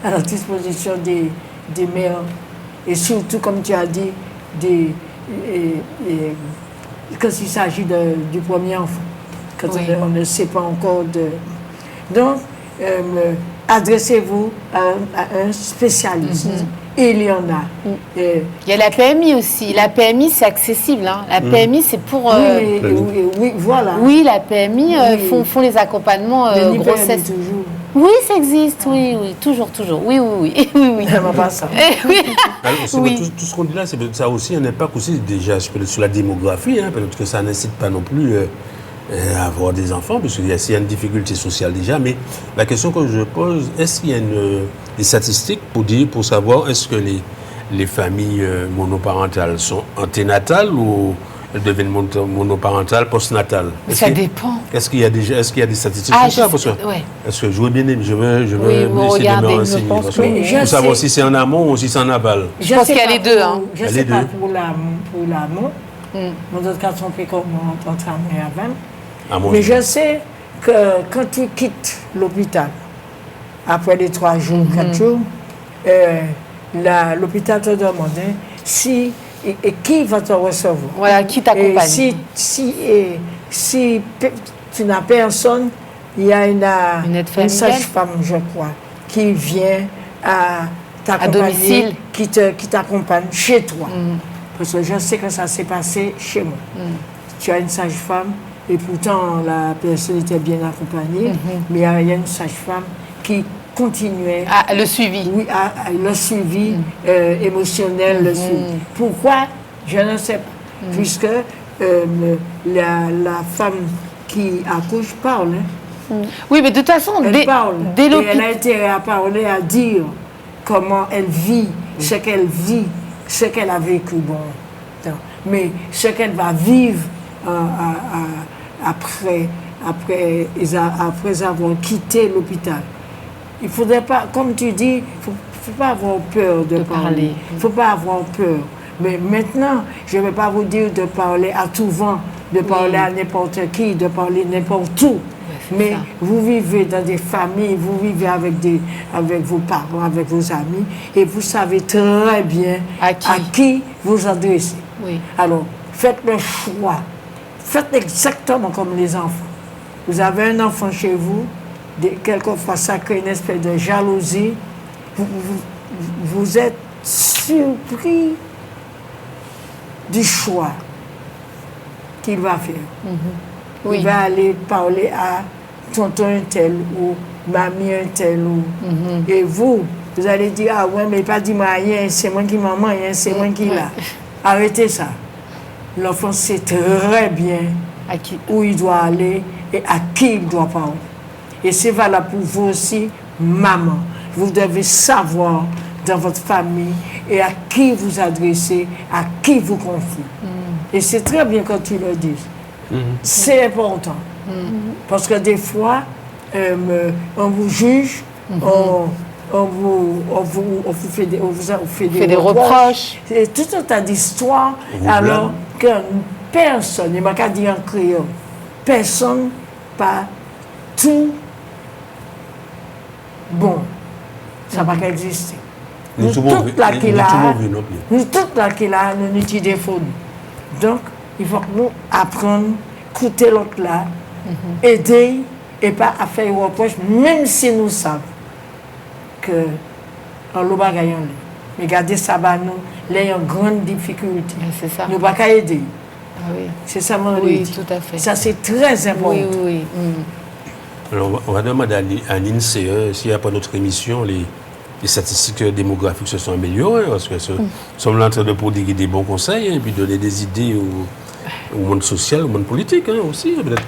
à la disposition des mères. Et surtout, comme tu as dit, quand il s'agit du premier enfant, quand on ne sait pas encore de... Donc, adressez-vous à un spécialiste. il y en a. Et, Il y a la PMI aussi. La PMI, c'est accessible. Hein. La PMI, c'est pour... oui, voilà. Oui, la PMI Oui. font les accompagnements Le Nipel, grossesse. toujours. Oui, ça existe, oui, toujours. Oui. oui. Ça va pas ça. Oui. Alors, c'est Oui. tout ce qu'on dit là, c'est peut-être ça aussi un impact aussi déjà sur la démographie. Hein, peut-être que ça n'incite pas non plus à avoir des enfants, parce qu'il y a une difficulté sociale déjà. Mais la question que je pose, est-ce qu'il y a des statistiques pour savoir est-ce que les familles monoparentales sont anténatales ou elles deviennent monoparentales postnatales? Ça dépend. Est-ce qu'il y a des statistiques Ah, sur ça? je Parce que, sais, ouais. est-ce que je veux bien, je veux Oui, vous essayer de me regardez, je renseigner. pense Parce que- que Mais je pour savoir sais- si c'est en amont ou si c'est en aval. Je pense qu'il y a les deux, hein. Je Il y a sais les pas deux. pour l'amont. Mon autre garçon fait comme entre amis avant. À mon Mais avis. je sais que quand tu quittes l'hôpital, après les 3 jours, 4 jours, l'hôpital te demande si et qui va te recevoir. Voilà, qui Et t'accompagne. si tu n'as personne, il y a Une aide une familiale. sage-femme, je crois, qui vient à t'accompagner, domicile. qui t'accompagne chez toi. Parce que je sais que ça s'est passé chez moi. Tu as une sage-femme et pourtant la personne était bien accompagnée, mais il y a une sage-femme qui continuait Ah, le suivi. oui, le suivi émotionnel, le suivi. Pourquoi? Je ne sais pas. Puisque la femme qui accouche parle. Hein. Oui, mais de toute façon, Elle parle. dès Et elle l'hôpital... a intérêt à parler, à dire comment elle vit, ce qu'elle vit, ce qu'elle a vécu. Bon, mais ce qu'elle va vivre après avoir quitté l'hôpital. Il ne faudrait pas, comme tu dis, il ne faut pas avoir peur de parler. Il ne faut pas avoir peur. Mais maintenant, je ne vais pas vous dire de parler à tout vent, de parler à n'importe qui, de parler n'importe où. Mais ça. vous vivez dans des familles, vous vivez avec vos parents, avec vos amis, et vous savez très bien À qui vous adressez. Oui. Alors, faites le choix. Faites exactement comme les enfants. Vous avez un enfant chez vous, quelquefois ça crée une espèce de jalousie. Vous êtes surpris du choix qu'il va faire. Oui. Il va aller parler à tonton un tel ou mamie un tel. Et vous allez dire, ah ouais, mais il pas dit moi rien, c'est moi qui maman, c'est moi qui là. Arrêtez ça. L'enfant sait très bien À qui? où il doit aller et à qui il doit parler. Et c'est valable pour vous aussi, maman. Vous devez savoir dans votre famille et à qui vous adressez, à qui vous confiez. Et c'est très bien quand tu le dis. C'est important. Parce que des fois, on vous juge, on vous fait des reproches. C'est tout un tas d'histoires. On vous Alors que personne, il m'a qu'à dire en créole, personne, pas tout bon. Ça va pas exister. Nous toutes là qui là, nous toutes là qui là, nous nous défauts. Donc, il faut que nous apprenions à écouter l'autre là, aider et pas à faire des reproches, même si nous savons que on l'a pas gagné. Mais regardez ça, nous avons une grande difficulté. C'est ça. Nous ne pouvons pas aider. Ah oui. C'est ça mon Oui, idée. tout à fait. Ça, c'est très important. Oui. Alors, on va demander à l'INSEE s'il n'y a pas d'autres émissions, les statistiques démographiques se sont améliorées, parce que nous sommes là en train de prodiguer des bons conseils et puis donner des idées au monde social, au monde politique aussi. Peut-être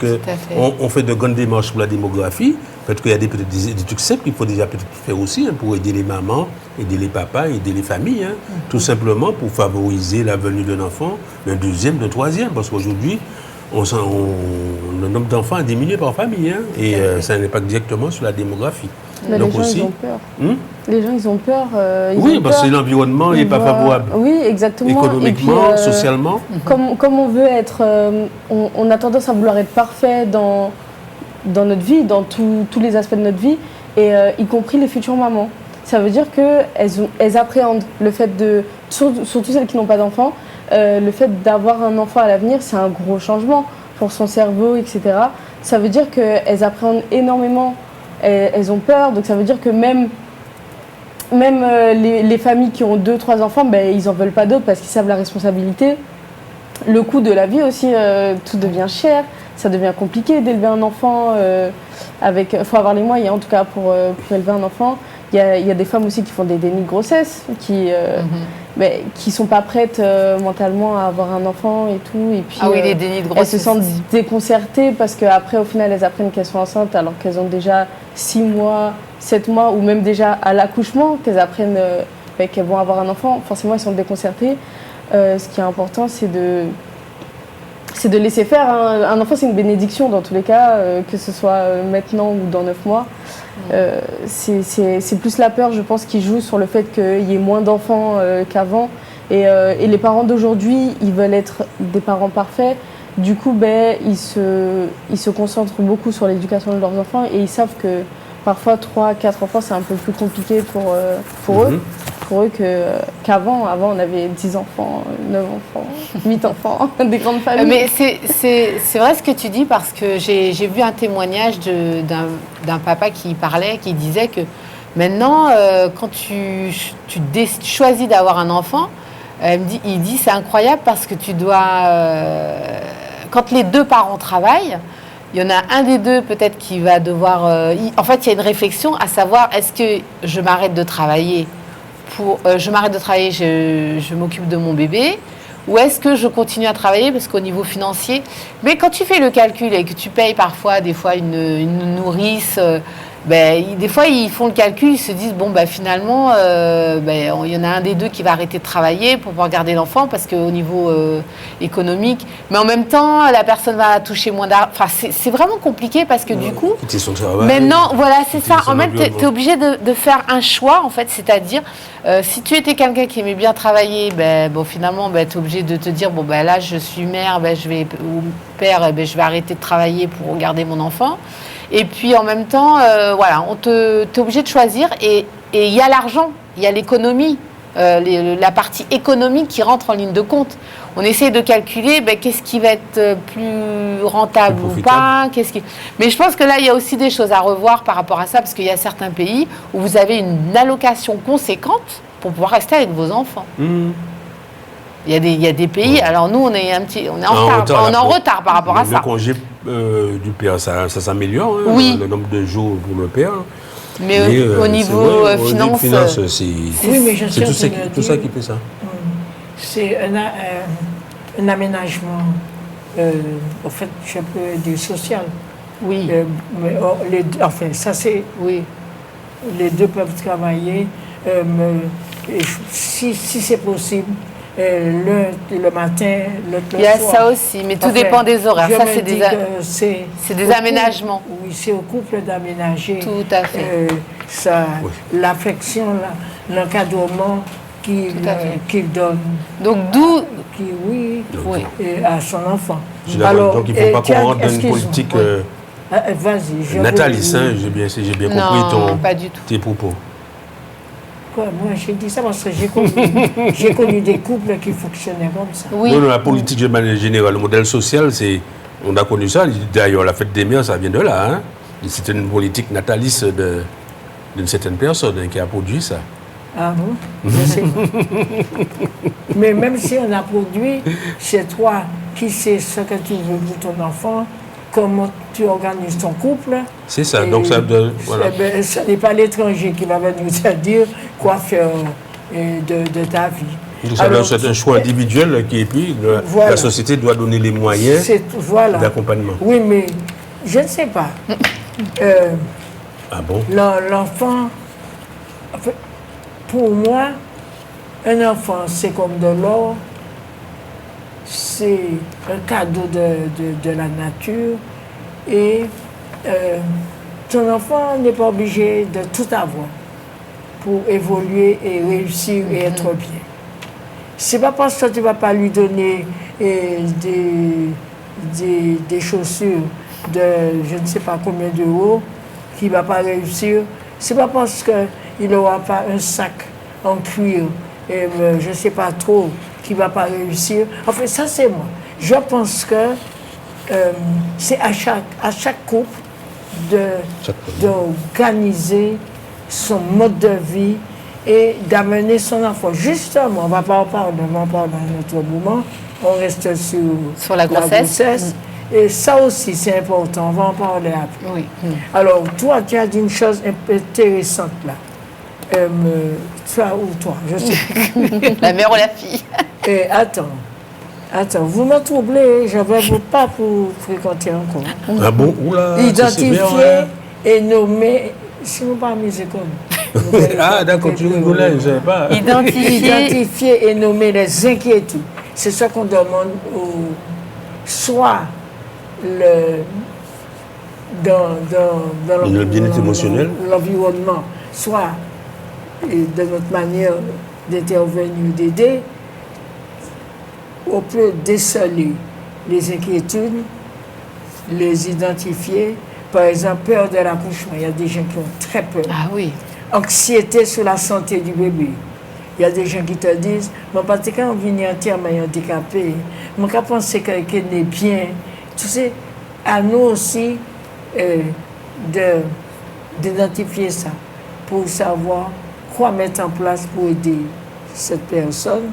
qu'on fait de grandes démarches pour la démographie. Peut-être qu'il y a des trucs simples qu'il faut déjà peut-être faire aussi pour aider les mamans, aider les papas, aider les familles. Tout simplement pour favoriser la venue d'un enfant, d'un deuxième, d'un troisième. Parce qu'aujourd'hui, le nombre d'enfants a diminué par famille. Et ça a un impact directement sur la démographie. Mais donc les gens, aussi, ils ont peur. Les gens, ils ont peur. Oui, parce que l'environnement n'est pas favorable. Oui, exactement. Économiquement, Et puis, socialement. Comme on veut être... on a tendance à vouloir être parfait dans notre vie, dans tous les aspects de notre vie, et y compris les futures mamans. Ça veut dire qu'elles appréhendent le fait de... Surtout celles qui n'ont pas d'enfants, le fait d'avoir un enfant à l'avenir, c'est un gros changement pour son cerveau, etc. Ça veut dire qu'elles appréhendent énormément, elles ont peur, donc ça veut dire que même même les familles qui ont 2-3 enfants, ben, ils n'en veulent pas d'autres parce qu'ils savent la responsabilité. Le coût de la vie aussi, tout devient cher. Ça devient compliqué d'élever un enfant. Il faut avoir les moyens, en tout cas, pour élever un enfant. Il y a des femmes aussi qui font des dénis de grossesse, qui sont pas prêtes mentalement à avoir un enfant et tout. Et puis, oui, les dénis de grossesse. Elles se sentent déconcertées parce qu'après, au final, elles apprennent qu'elles sont enceintes alors qu'elles ont déjà 6 mois, 7 mois, ou même déjà à l'accouchement, qu'elles apprennent qu'elles vont avoir un enfant. Forcément, elles sont déconcertées. Ce qui est important, c'est de laisser faire. Un enfant, c'est une bénédiction dans tous les cas, que ce soit maintenant ou dans 9 mois. C'est plus la peur, je pense, qui joue sur le fait qu'il y ait moins d'enfants qu'avant. Et les parents d'aujourd'hui, ils veulent être des parents parfaits. Du coup, ils se concentrent beaucoup sur l'éducation de leurs enfants et ils savent que parfois 3-4 enfants, c'est un peu plus compliqué pour eux. Pour eux qu'avant. Avant, on avait 10 enfants, 9 enfants, 8 enfants, des grandes familles. Mais c'est vrai ce que tu dis parce que j'ai vu un témoignage d'un papa qui parlait, qui disait que maintenant, quand tu choisis d'avoir un enfant, il dit c'est incroyable parce que tu dois... quand les 2 parents travaillent, il y en a un des 2 peut-être qui va devoir... en fait, il y a une réflexion à savoir, est-ce que je m'arrête de travailler je m'occupe de mon bébé, ou est-ce que je continue à travailler parce qu'au niveau financier, mais quand tu fais le calcul et que tu payes parfois une nourrice, des fois ils font le calcul, ils se disent finalement il y en a un des 2 qui va arrêter de travailler pour pouvoir garder l'enfant parce qu'au niveau économique, mais en même temps la personne va toucher moins d'argent. Enfin c'est vraiment compliqué parce que du coup maintenant voilà c'est ça, en même tu es obligé de faire un choix en fait, c'est-à-dire si tu étais quelqu'un qui aimait bien travailler, finalement tu es obligé de te dire là je suis mère, ou père, je vais arrêter de travailler pour garder mon enfant. Et puis en même temps, t'es obligé de choisir et il y a l'argent, il y a l'économie, la partie économique qui rentre en ligne de compte. On essaie de calculer qu'est-ce qui va être plus rentable ou pas. Mais je pense que là, il y a aussi des choses à revoir par rapport à ça, parce qu'il y a certains pays où vous avez une allocation conséquente pour pouvoir rester avec vos enfants. Il y a des pays, alors nous on est en retard par rapport à ça. Le congé du père, ça s'améliore, oui. Le nombre de jours pour le père. Mais au niveau finance, c'est tout ça qui fait ça. C'est un aménagement, en fait, je peux dire social. Oui. Ça c'est... Oui. Les 2 peuvent travailler, si c'est possible. Le matin, l'autre le soir. Il y a ça aussi, mais tout dépend des horaires. Ça, c'est des aménagements. Oui, c'est au couple d'aménager. Tout à fait. L'affection, l'encadrement qu'il donne. Donc, d'où... à son enfant. Donc, il ne faut pas qu'on rentre dans une politique vas-y, nataliste. J'ai bien compris tes propos. Moi, j'ai dit ça parce que j'ai connu des couples qui fonctionnaient comme ça. Oui. Non, la politique de manière générale, le modèle social, on a connu ça. D'ailleurs, la fête des mères, ça vient de là. Hein. C'est une politique nataliste d'une certaine personne qui a produit ça. Ah bon? Je sais pas. Mais même si on a produit, c'est toi qui sais ce que tu veux pour ton enfant, comment tu organises ton couple. C'est ça, donc ça... Voilà. Ce n'est pas l'étranger qui va venir te dire quoi faire de ta vie. Donc c'est un choix individuel et puis la société doit donner les moyens d'accompagnement. Oui, mais je ne sais pas. Ah bon? L'enfant, pour moi, un enfant, c'est comme de l'or. C'est un cadeau de la nature et ton enfant n'est pas obligé de tout avoir pour évoluer et réussir et être bien. C'est pas parce que tu ne vas pas lui donner des chaussures de je ne sais pas combien d'euros qu'il ne va pas réussir. C'est pas parce qu'il n'aura pas un sac en cuir et je ne sais pas trop qui ne va pas réussir. Enfin, ça, c'est moi. Je pense que c'est à chaque couple d'organiser son mode de vie et d'amener son enfant. Justement, on va pas en parler, on va en parler dans un autre moment. On reste sur la grossesse. Et ça aussi, c'est important. On va en parler après. Oui. Alors, toi, tu as dit une chose intéressante là. Toi ou toi, je sais. La mère ou la fille. Et attends, vous me troublez, je ne vais pas pour fréquenter encore. Ah bon, oula, Identifier hein. et nommer, si nous pas mis école. Ah d'accord, tu rigolais, je ne savais pas. Identifier et nommer les inquiétudes. C'est ce qu'on demande soit dans le bien-être émotionnel, l'environnement, soit de notre manière d'intervenir, d'aider. On peut déceler les inquiétudes, les identifier. Par exemple, peur de l'accouchement. Il y a des gens qui ont très peur. Ah oui. Anxiété sur la santé du bébé. Il y a des gens qui te disent, mon papa, quand on vient entièrement handicapé, mon papa pense que quelqu'un est bien. Tu sais, à nous aussi d'identifier ça pour savoir quoi mettre en place pour aider cette personne.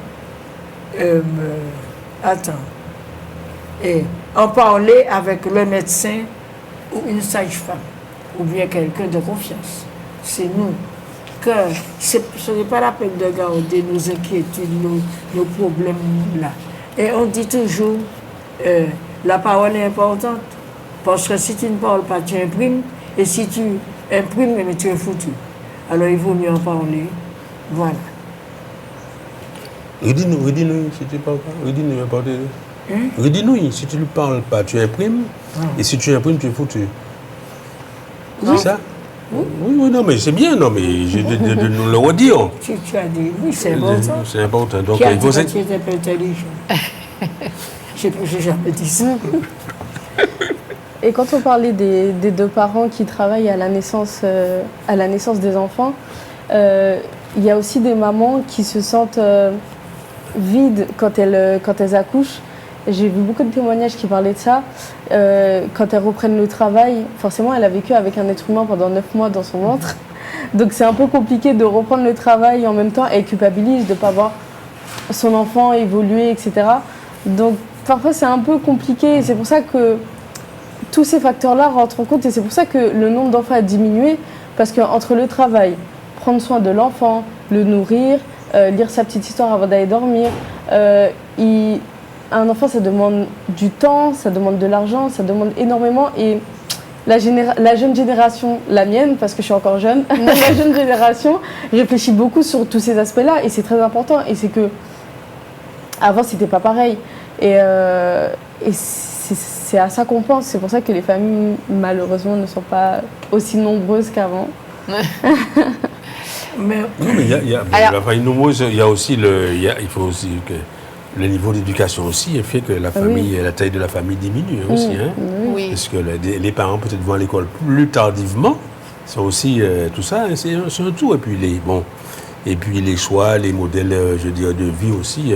Et en parler avec le médecin ou une sage-femme, ou bien quelqu'un de confiance. C'est nous. Que ce n'est pas la peine de garder nos inquiétudes, nos problèmes là. Et on dit toujours, la parole est importante, parce que si tu ne parles pas, tu imprimes, et si tu imprimes, mais tu es foutu. Alors il vaut mieux en parler. Voilà. Redis-nous si tu ne parles pas. Redis-nous, si tu ne parles pas, tu imprimes. Et si tu imprimes, tu es foutu. C'est ça? Oui, non, mais c'est bien, non, mais de nous le redire. Tu as dit, oui, c'est important. C'est important. Donc, Qui a dit que tu étais pas intelligent? Je n'ai jamais dit ça. Et quand on parlait des deux parents qui travaillent à la naissance des enfants, il y a aussi des mamans qui se sentent vides quand elles accouchent. J'ai vu beaucoup de témoignages qui parlaient de ça. Quand elles reprennent le travail, forcément, elle a vécu avec un être humain pendant 9 mois dans son ventre. Donc c'est un peu compliqué de reprendre le travail en même temps. Elle culpabilise de ne pas voir son enfant évoluer, etc. Donc parfois c'est un peu compliqué. C'est pour ça que tous ces facteurs-là rentrent en compte et c'est pour ça que le nombre d'enfants a diminué. Parce qu'entre le travail, prendre soin de l'enfant, le nourrir, lire sa petite histoire avant d'aller dormir, un enfant, ça demande du temps, ça demande de l'argent, ça demande énormément. Et la jeune génération, la mienne, parce que je suis encore jeune, la jeune génération réfléchit beaucoup sur tous ces aspects-là. Et c'est très important. Et c'est que avant, c'était pas pareil. Et c'est à ça qu'on pense. C'est pour ça que les familles, malheureusement, ne sont pas aussi nombreuses qu'avant. Mais il y a la famille nombreuse, il y a aussi il faut aussi que le niveau d'éducation aussi fait que la famille, la taille de la famille diminue aussi. Hein? Oui. Parce que les parents peut-être vont à l'école plus tardivement. C'est aussi tout ça, hein, c'est un tout. Et puis les choix, les modèles, je dirais, de vie aussi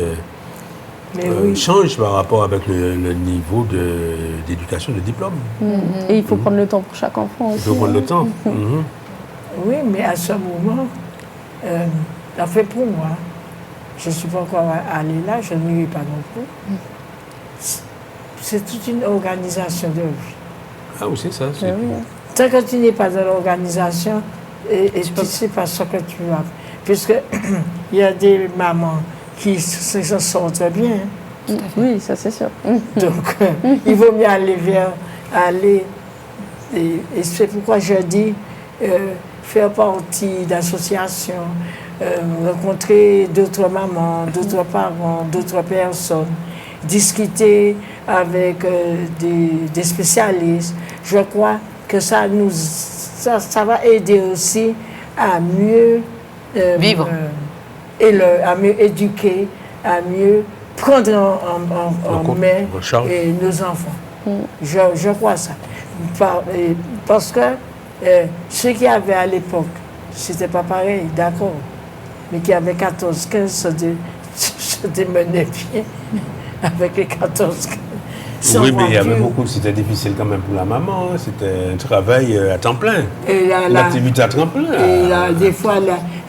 changent par rapport avec le niveau d'éducation, de diplôme. Et il faut prendre le temps pour chaque enfant aussi. Il faut prendre le temps. oui, mais à ce moment, ça fait pour moi. Je ne suis pas encore allée là, je n'y vais pas non plus. C'est toute une organisation de vie. Ah oui, c'est ça. Tant que tu n'es pas dans l'organisation, et tu ne sais pas ce que tu as. Puisqu'il y a des mamans qui se sentent bien. Oui, ça c'est sûr. Donc, il vaut mieux aller. Et c'est pourquoi je dis faire partie d'associations, rencontrer d'autres mamans, d'autres parents, d'autres personnes, discuter avec des spécialistes. Je crois que ça va aider aussi à mieux vivre, à mieux éduquer, à mieux prendre en main nos enfants. Je crois ça. Parce que ceux qui avaient à l'époque, c'était pas pareil, d'accord, mais qui avaient 14-15 se démenaient bien avec les 14-15. Oui, mais il y avait beaucoup, c'était difficile quand même pour la maman. C'était un travail à temps plein. Une activité à temps plein. Et des fois,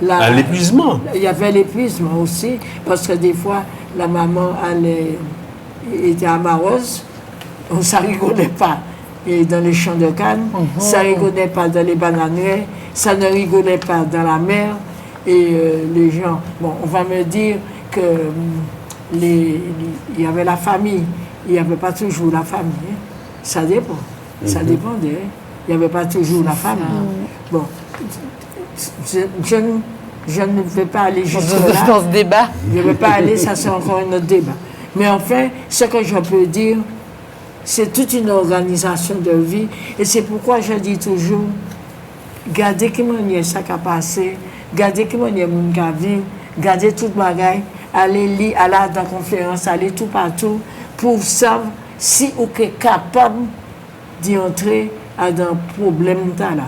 à l'épuisement. Il y avait l'épuisement aussi, parce que des fois, la maman était amoureuse, ça rigolait pas. Et dans les champs de canne, ça rigolait pas dans les bananeraies, ça ne rigolait pas dans la mer. Et les gens, bon, on va me dire que il y avait la famille, il n'y avait pas toujours la famille. Hein. Ça dépend, ça dépendait. Hein. Il n'y avait pas toujours la famille. Bon, je ne vais pas aller jusque-là. Dans ce débat. Je ne vais pas aller, ça c'est encore un autre débat. Mais enfin, ce que je peux dire, c'est toute une organisation de vie. Et c'est pourquoi je dis toujours, gardez qui m'en ça qui a passé, gardez qui m'en est mon qui a vécu, gardez tout le bagaille, allez lire, allez dans la conférence, allez tout partout, pour savoir si vous êtes capable d'y entrer dans un problème là.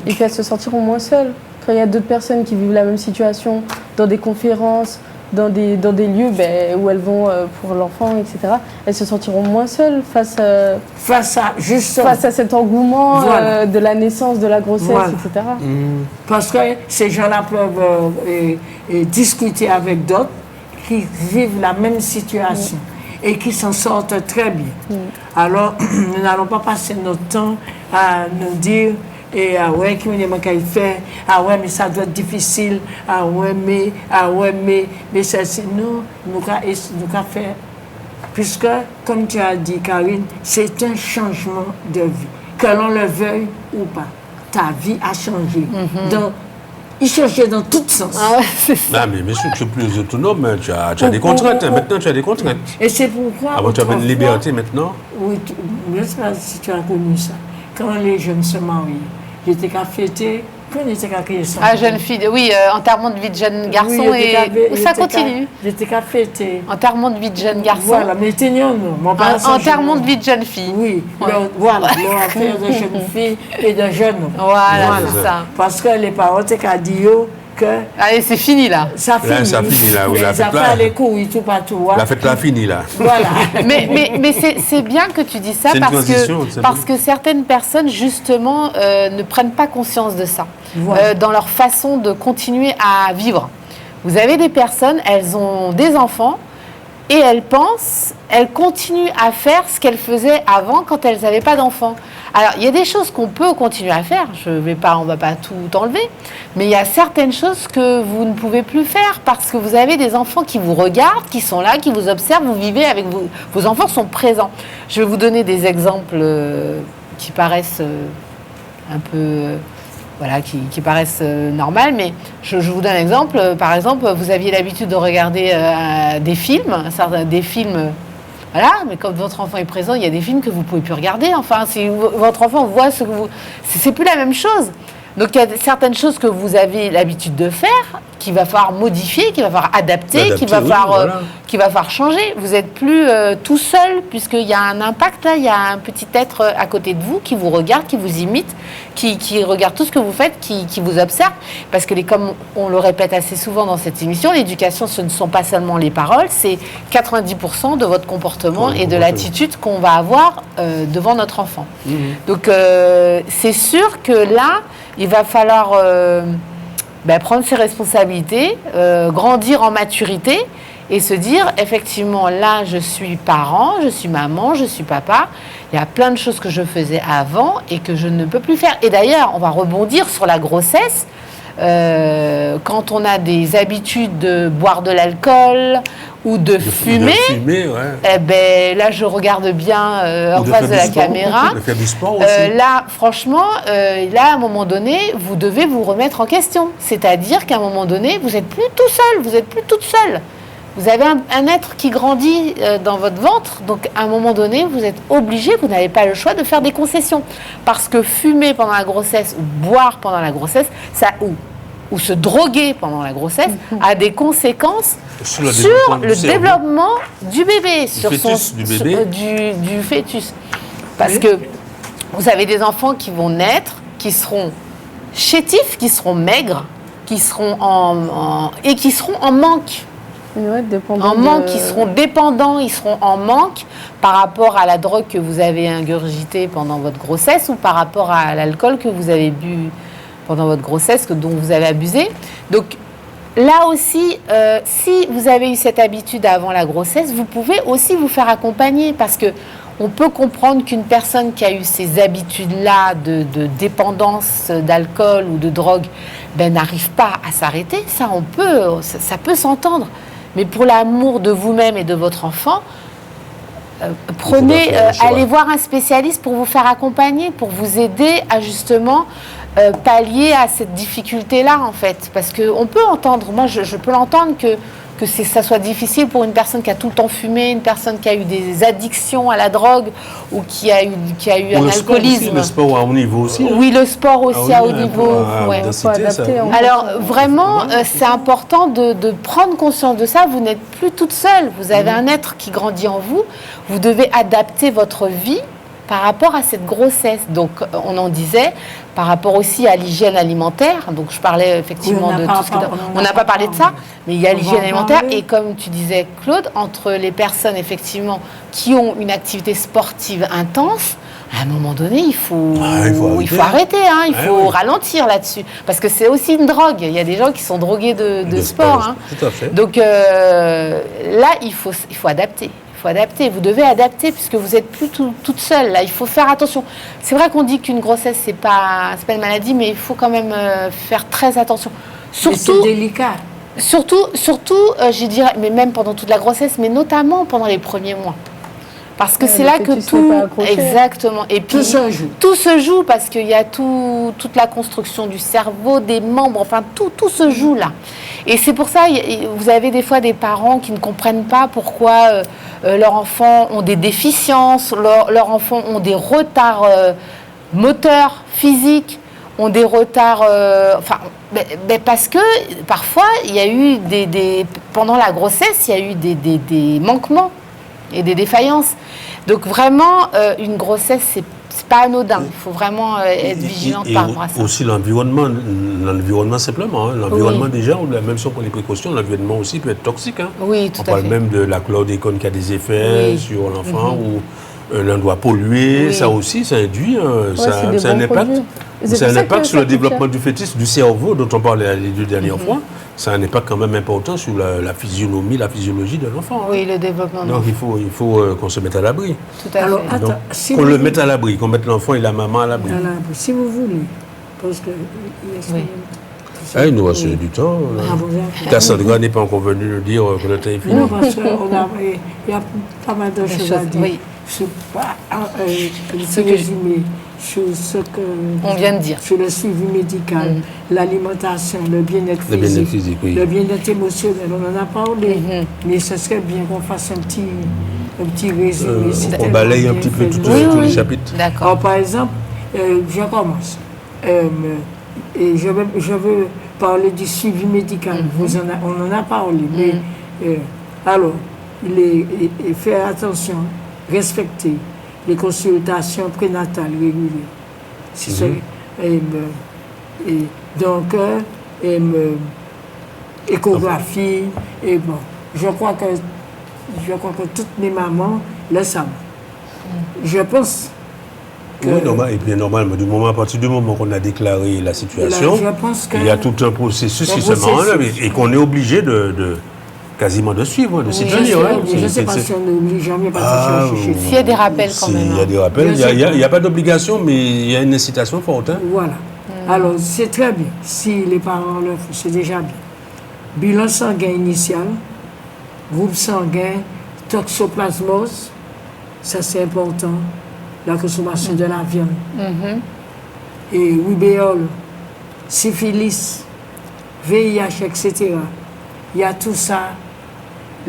Et qu'elles se sentiront moins seules. Quand il y a d'autres personnes qui vivent la même situation, dans des conférences, dans des lieux où elles vont pour l'enfant, etc., elles se sentiront moins seules face à cet engouement de la naissance, de la grossesse, etc. Parce que ces gens-là peuvent discuter avec d'autres qui vivent la même situation et qui s'en sortent très bien. Alors, nous n'allons pas passer notre temps à nous dire et ouais, qui me manque à faire, ouais, mais ça doit être difficile, mais c'est nous qu'à faire. Puisque, comme tu as dit, Karine, c'est un changement de vie. Que l'on le veuille ou pas, ta vie a changé. Donc, il changeait dans tous sens. Mais bien sûr, tu es plus autonome, tu as des contraintes. Maintenant, tu as des contraintes. Et c'est pourquoi. Avant, tu avais une liberté maintenant. Oui, je ne sais pas si tu as connu ça. Quand les jeunes se marient, j'étais qu'à fêter, quand j'étais qu'à crier ça. Ah, jeune fille, oui, enterrement de vie de jeune garçon, oui, et ça continue. J'étais qu'à fêter. Enterrement de vie de jeune garçon. Voilà, mais nous. Enterrement de vie de jeune fille. Oui, voilà, l'affaire de jeune fille et de jeune homme. Voilà, c'est ça. Parce que les parents étaient qu'à dire que. Allez, c'est fini là. Ça finit. Là, ça finit là. Mais ça fait les couilles tout partout. La fête là finie là. Voilà. mais c'est bien que tu dis ça parce que certaines personnes justement ne prennent pas conscience de ça dans leur façon de continuer à vivre. Vous avez des personnes, elles ont des enfants et elles continuent à faire ce qu'elles faisaient avant quand elles n'avaient pas d'enfants. Alors, il y a des choses qu'on peut continuer à faire, on ne va pas tout enlever, mais il y a certaines choses que vous ne pouvez plus faire parce que vous avez des enfants qui vous regardent, qui sont là, qui vous observent, vous vivez avec vous, vos enfants sont présents. Je vais vous donner des exemples qui paraissent un peu... Voilà, qui paraissent normales, mais je vous donne un exemple. Par exemple, vous aviez l'habitude de regarder des films, voilà, mais quand votre enfant est présent, il y a des films que vous ne pouvez plus regarder. Enfin, si votre enfant voit ce que vous... C'est plus la même chose. Donc, il y a certaines choses que vous avez l'habitude de faire, qu'il va falloir modifier, qu'il va falloir adapter, qu'il va falloir changer. Vous n'êtes plus tout seul, puisqu'il y a un impact, là, il y a un petit être à côté de vous qui vous regarde, qui vous imite, qui regarde tout ce que vous faites, qui vous observe. Parce que, comme on le répète assez souvent dans cette émission, l'éducation, ce ne sont pas seulement les paroles, c'est 90% de votre comportement et de l'attitude qu'on va avoir devant notre enfant. Donc, c'est sûr que là, il va falloir prendre ses responsabilités, grandir en maturité et se dire, effectivement, là, je suis parent, je suis maman, je suis papa. Il y a plein de choses que je faisais avant et que je ne peux plus faire. Et d'ailleurs, on va rebondir sur la grossesse. Quand on a des habitudes de boire de l'alcool ou de fumer, là je regarde bien en face de la caméra. De faire du sport aussi. Là, franchement, à un moment donné, vous devez vous remettre en question. C'est-à-dire qu'à un moment donné, vous n'êtes plus tout seul, vous n'êtes plus toute seule. Vous avez un être qui grandit dans votre ventre, donc à un moment donné, vous êtes obligé, vous n'avez pas le choix de faire des concessions. Parce que fumer pendant la grossesse ou boire pendant la grossesse, ou se droguer pendant la grossesse, a des conséquences sur le développement du bébé, du fœtus. Parce que vous avez des enfants qui vont naître, qui seront chétifs, qui seront maigres, qui seront en manque. Ouais, dépendant En manque, ils seront dépendants, ils seront en manque par rapport à la drogue que vous avez ingurgitée pendant votre grossesse ou par rapport à l'alcool que vous avez bu pendant votre grossesse, dont vous avez abusé. Donc là aussi, si vous avez eu cette habitude avant la grossesse, vous pouvez aussi vous faire accompagner parce que on peut comprendre qu'une personne qui a eu ces habitudes-là de dépendance d'alcool ou de drogue n'arrive pas à s'arrêter. Ça peut s'entendre. Mais pour l'amour de vous-même et de votre enfant, allez voir un spécialiste pour vous faire accompagner, pour vous aider à justement pallier à cette difficulté-là, en fait. Parce qu'on peut entendre, moi je peux l'entendre que ça soit difficile pour une personne qui a tout le temps fumé, une personne qui a eu des addictions à la drogue ou qui a eu un alcoolisme. Le sport à haut niveau aussi. Oui, le sport aussi à haut niveau. Ouais. Alors vraiment, c'est important de prendre conscience de ça. Vous n'êtes plus toute seule. Vous avez un être qui grandit en vous. Vous devez adapter votre vie par rapport à cette grossesse. Donc, on en disait, par rapport aussi à l'hygiène alimentaire. Donc, je parlais effectivement de tout ce que... On n'a pas parlé de ça, mais il y a l'hygiène alimentaire. Et comme tu disais, Claude, entre les personnes, effectivement, qui ont une activité sportive intense, à un moment donné, il faut arrêter, il faut ralentir là-dessus. Parce que c'est aussi une drogue. Il y a des gens qui sont drogués de sport. Tout à fait. Donc, là, il faut adapter. Vous devez adapter puisque vous n'êtes plus toute seule. Là, il faut faire attention. C'est vrai qu'on dit qu'une grossesse, c'est pas une maladie, mais il faut quand même faire très attention. Surtout, c'est délicat. Surtout, je dirais, mais même pendant toute la grossesse, mais notamment pendant les premiers mois. Parce que c'est là que tout... Exactement. Et puis, tout se joue parce qu'il y a toute la construction du cerveau, des membres, enfin, tout se joue là. Et c'est pour ça, vous avez des fois des parents qui ne comprennent pas pourquoi leurs enfants ont des déficiences, leurs enfants ont des retards moteurs, physiques, ont des retards... parce que parfois, il y a eu pendant la grossesse, il y a eu des manquements et des défaillances. Donc vraiment, une grossesse, c'est pas anodin. Il faut vraiment être vigilante par rapport à ça. Aussi l'environnement simplement. L'environnement déjà, même si on prend les précautions, l'environnement aussi peut être toxique. Oui, tout à fait. On parle même de la chlordécone qui a des effets sur l'enfant ou l'endroit pollué. Ça aussi, ça induit, ça a un impact. C'est un impact sur le développement du fœtus, du cerveau dont on parlait les 2 dernières fois. Ça a un impact quand même important sur la physionomie, la physiologie de l'enfant. Oui, le développement. Donc il faut qu'on se mette à l'abri. Tout à fait. Alors, attends, qu'on le mette à l'abri, qu'on mette l'enfant et la maman à l'abri. Si vous voulez, parce que... Il nous reste du temps. Cassandra n'est pas encore venue nous dire que le temps est fini. Non, parce qu'il y a pas mal de choses à dire. Oui. Sur ce que on vient de dire, sur le suivi médical, l'alimentation, le bien-être physique, le bien-être émotionnel, on en a parlé, mais ce serait bien qu'on fasse un petit résumé. On balaye un petit peu tous les chapitres. D'accord. Alors, par exemple, je commence. Et je veux parler du suivi médical. On en a parlé, mais alors, il fait attention, respecter les consultations prénatales régulières. Donc, échographie, et bon. Je crois que toutes les mamans le savent. Je pense que... Oui, normal, et bien normalement, à partir du moment qu'on a déclaré la situation, il y a tout un processus qui se met en œuvre et qu'on est obligé quasiment de suivre, de s'y tenir. Je ne sais pas si on est obligé, mais pas s'il y a des rappels quand même. Il y a des rappels, il n'y a pas d'obligation, mais il y a une incitation forte. Voilà. Alors, c'est très bien. Si les parents le font, c'est déjà bien. Bilan sanguin initial, groupe sanguin, toxoplasmose, ça c'est important, la consommation de la viande. Et rubéole, syphilis, VIH, etc. Il y a tout ça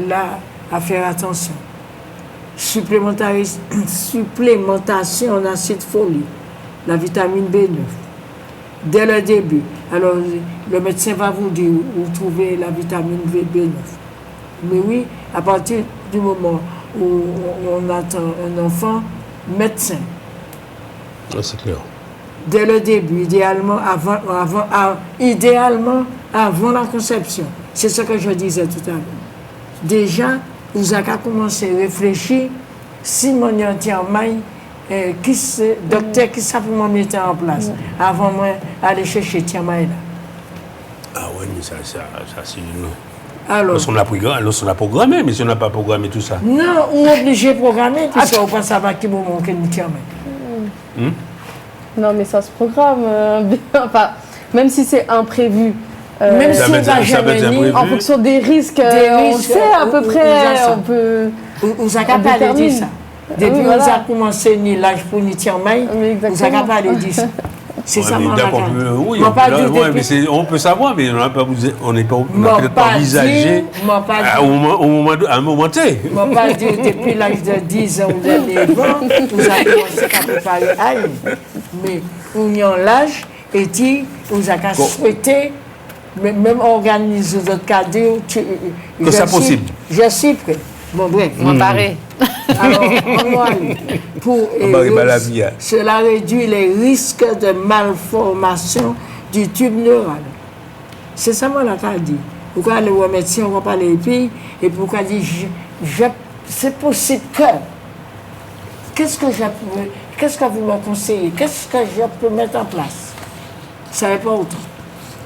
là à faire attention. Supplémentation en acide folique, la vitamine B9. Dès le début, alors le médecin va vous dire où trouver la vitamine B9. Mais oui, à partir du moment où on attend un enfant, médecin. C'est clair. Dès le début, idéalement avant la conception. C'est ce que je disais tout à l'heure. déjà, vous avez commencé à réfléchir si mon maille, docteur qui simplement mettre en place avant moi aller chercher Tiamaï là. Ah oui, mais ça c'est une... Alors, lorsqu'on a programmé, mais si on n'a pas programmé tout ça. Non, on est obligé de programmer, puisque on pense à qui vous manquez de Tiamaï. Non, mais ça se programme bien. Enfin, même si c'est imprévu. Même si Ça on va être va jamais imprévu. venir, En fonction des risques, on risques, sait à peu où près, ça. on peut... vous avez pas parlé de ça. Depuis Oui, que voilà. vous avez commencé ni l'âge pour ni Tiamaï, Oui, vous exactement. avez pas parlé de ça. C'est Ouais, ça mais mon d'accord, accord. oui, Moi, pas dit ouais, depuis- mais on peut savoir, mais on n'a Moi, peut-être pas pas envisagé dit, moi, pas dit. à un moment T. Je ne vais pas dire depuis l'âge de 10 ans ou de 9 ans, vous avez commencé à préparer à lui. Mais on y a l'âge et dit, vous avez souhaité, même organiser votre cadeau. Que c'est possible. Je suis prêt. Bon, bref. On paraît. Alors, on va aller. Cela réduit les risques de malformation du tube neural. C'est ça, moi, la dit. Pourquoi aller au médecin, on va parler puis et pourquoi dire, c'est possible que. Qu'est-ce que vous me conseillez? Qu'est-ce que je peux mettre en place? Ça n'est pas autant.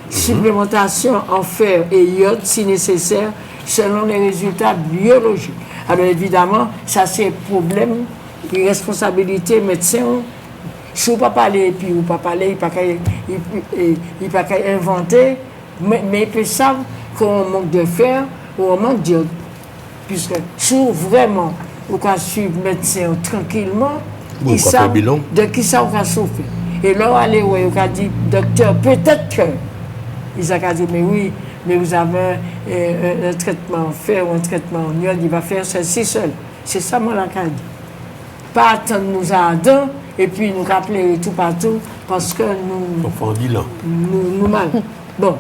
Supplémentation en fer et iode si nécessaire, selon les résultats biologiques. Alors évidemment, ça c'est un problème, une responsabilité médecin. Si vous ne parlez pas, puis vous ne parlez pas, il ne peut pas inventer, mais ils peuvent savoir qu'on manque de fer ou on manque d'iode. Puisque si vraiment vous pouvez suivre le médecin tranquillement, ils savent de qui ça va souffrir. Et là, allez, vous avez dit, docteur, peut-être que. Ils ont dit, mais oui, mais vous avez un traitement fait ou un traitement en iode, il va faire ceci seul. C'est ça, moi, la dit. Pas attendre nous attendre et puis nous rappeler tout partout parce que nous mal. Bon,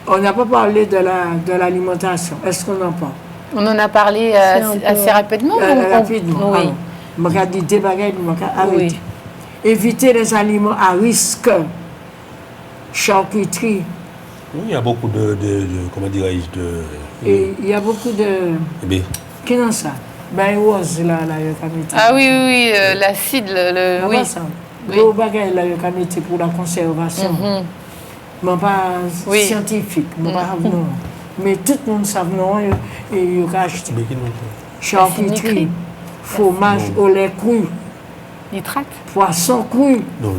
on n'a pas parlé de l'alimentation. Est-ce qu'on en parle? On en a parlé assez rapidement. Rapidement. Oui. Je vais dire des bagages, je vais arrêter. Oui. Éviter les aliments à risque, charcuterie. Il y a beaucoup comment dirais-je, Et il y a beaucoup de... Mais, Qu'est-ce que c'est ça? Ben, rose, là, Ah oui, l'acide, oui. Ça. Le bagage, là, pour la conservation. Mais pas scientifique, mais pas non. Mais tout le monde sait non, et il a acheté. Charcuterie, fromage au lait cru. Nitrate. Poisson cru. Non,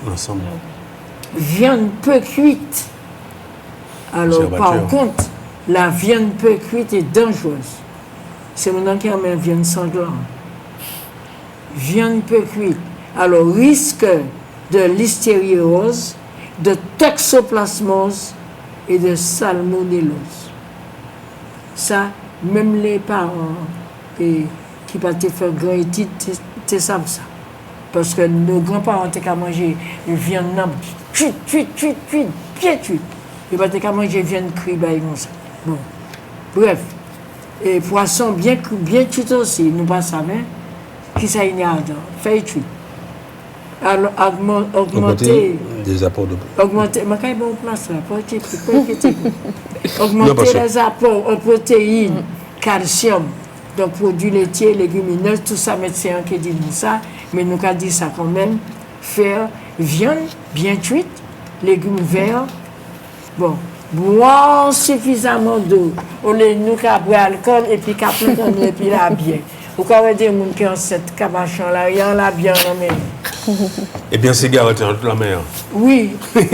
l'ensemble. Viande peu cuite. Alors, par contre, la viande peu cuite est dangereuse. C'est maintenant qu'il y a une viande sanglante. Viande peu cuite. Alors, risque de listériose, de toxoplasmose et de salmonellose. Ça, même les parents qui peuvent faire grand étude, tu savent ça. Parce que nos grands-parents ont qu'à manger viande cuite, bien cuite. Ils n'ont pas qu'à manger viande crue, comme ça. Bon. Bref. Et poisson bien cuit aussi, nous pas savons. Qui ça y a dedans? Fait cuit. Alors, augmenter des apports de... Augmenter, mais quand il y a bon place là, augmenter les apports en protéines, calcium, donc produits laitiers, légumineuses, tout ça, médecin qui dit nous ça, mais nous avons dit ça quand même, faire viande bien cuite, légumes verts, bon, boire suffisamment d'eau, au lieu de nous boire alcool et puis et puis la bière. Vous pouvez dire que qui ont cette cabachon là, il y a la bière dans mes mains. Eh bien, cigarette entre la mer. Oui. Oui.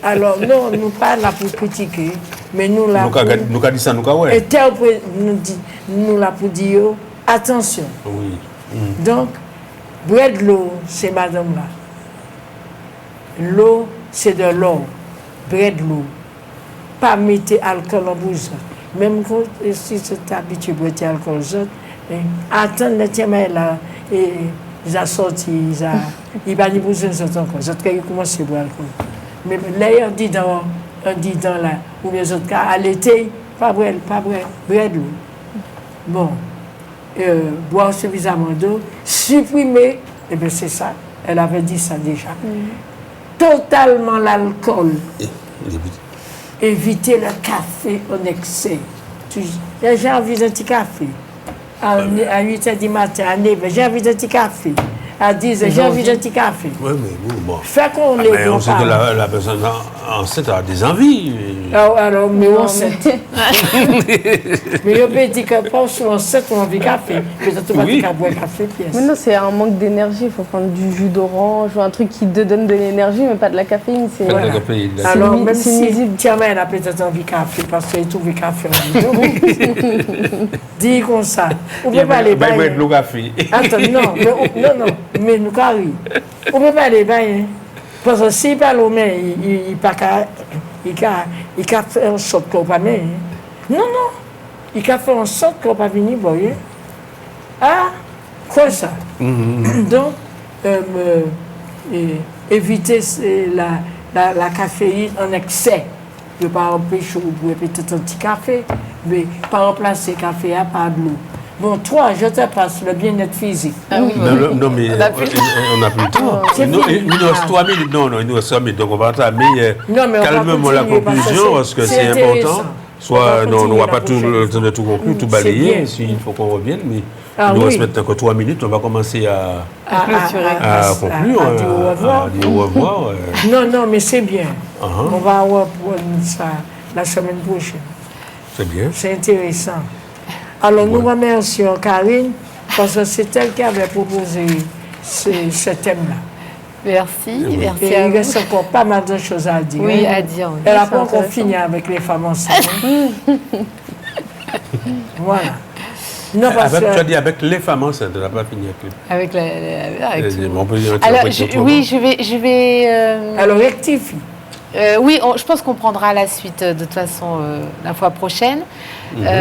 Alors, non, nous pas là pour critiquer, mais nous là pour... Nous avons dit ça, nous avons ouais. Nous là pour dire, attention. Oui. Donc, boire de l'eau, c'est madame là. L'eau, c'est de l'eau. Boire de l'eau. Pas mettre alcool en bouche. Même si tu es habitué à boire de l'alcool, attendre le thème là, et ils ont sorti, ils n'ont pas besoin de ça encore. Les autres, ils commencent à boire de l'alcool. Mais là, on dit dans là, ou les autres cas, à l'été, pas boire de l'eau. Bon, boire suffisamment d'eau, supprimer, et bien c'est ça, elle avait dit ça déjà. Totalement l'alcool éviter le café en excès. J'ai envie d'un petit café. À 8h du matin, à 9h, j'ai envie d'un petit café. À 10h, j'ai envie d'un petit café. Oui, mais bon. Fait qu'on est Mais on sait que la personne enceinte a des envies. Alors, mais enceinte. Mais je peux dire que pas souvent enceinte, on a envie de café. Peut-être qu'on va dire qu'à boire café, pièce. Mais non, c'est un manque d'énergie. Il faut prendre du jus d'orange ou un truc qui te donne de l'énergie, mais pas de la caféine. C'est Pas de la caféine. Alors, même c'est si nuisible. Tiamen a peut-être envie de café, parce qu'il trouve le café en vidéo. Dis comme ça. On ne peut pas aller Il va bailler. mettre le café. Attends, non, mais nous carré. On ne peut pas aller bailler. Parce que s'il parle aux mains, il peut faire en sorte qu'on ne va pas venir. Non. Il peut faire en sorte qu'on ne va pas venir, vous voyez. Ah, quoi ça? Donc, éviter la caféine en excès. Je ne vais pas empêcher vous boire peut-être un petit café, mais pas remplacer le café par de l'eau. Bon, toi, je te passe le bien-être physique. Ah oui. Non, mais on n'a plus le temps. C'est Il nous fini. reste 3 minutes. Non, il nous reste 3 minutes. Donc on va entamer Non, mais on va calmement la continuer, parce que conclusion parce que c'est c'est intéressant. important. On Soit, va non, on continuer n'aura la pas tout prochaine le temps de tout conclure, tout c'est balayer. bien. Il faut qu'on revienne, mais Ah il nous reste oui. maintenant que 3 minutes. On va commencer à conclure, à dire au revoir. à dire au revoir. Non, mais c'est bien. Uh-huh. On va reprendre ça la semaine prochaine. C'est bien. C'est intéressant. Alors, nous remercions Karine, parce que c'est elle qui avait proposé ce thème-là. Merci, Oui. merci Et à il vous. reste encore pas mal de choses à dire. Oui, à dire. Oui. Elle n'a c'est pas encore intéressant. fini avec les femmes enceintes. Voilà. Non, parce Tu as que... dit avec les femmes enceintes, on n'a pas fini avec Avec tout. on peut dire Alors, oui, je vais. Alors, rectifie. Oui, je pense qu'on prendra la suite de toute façon la fois prochaine,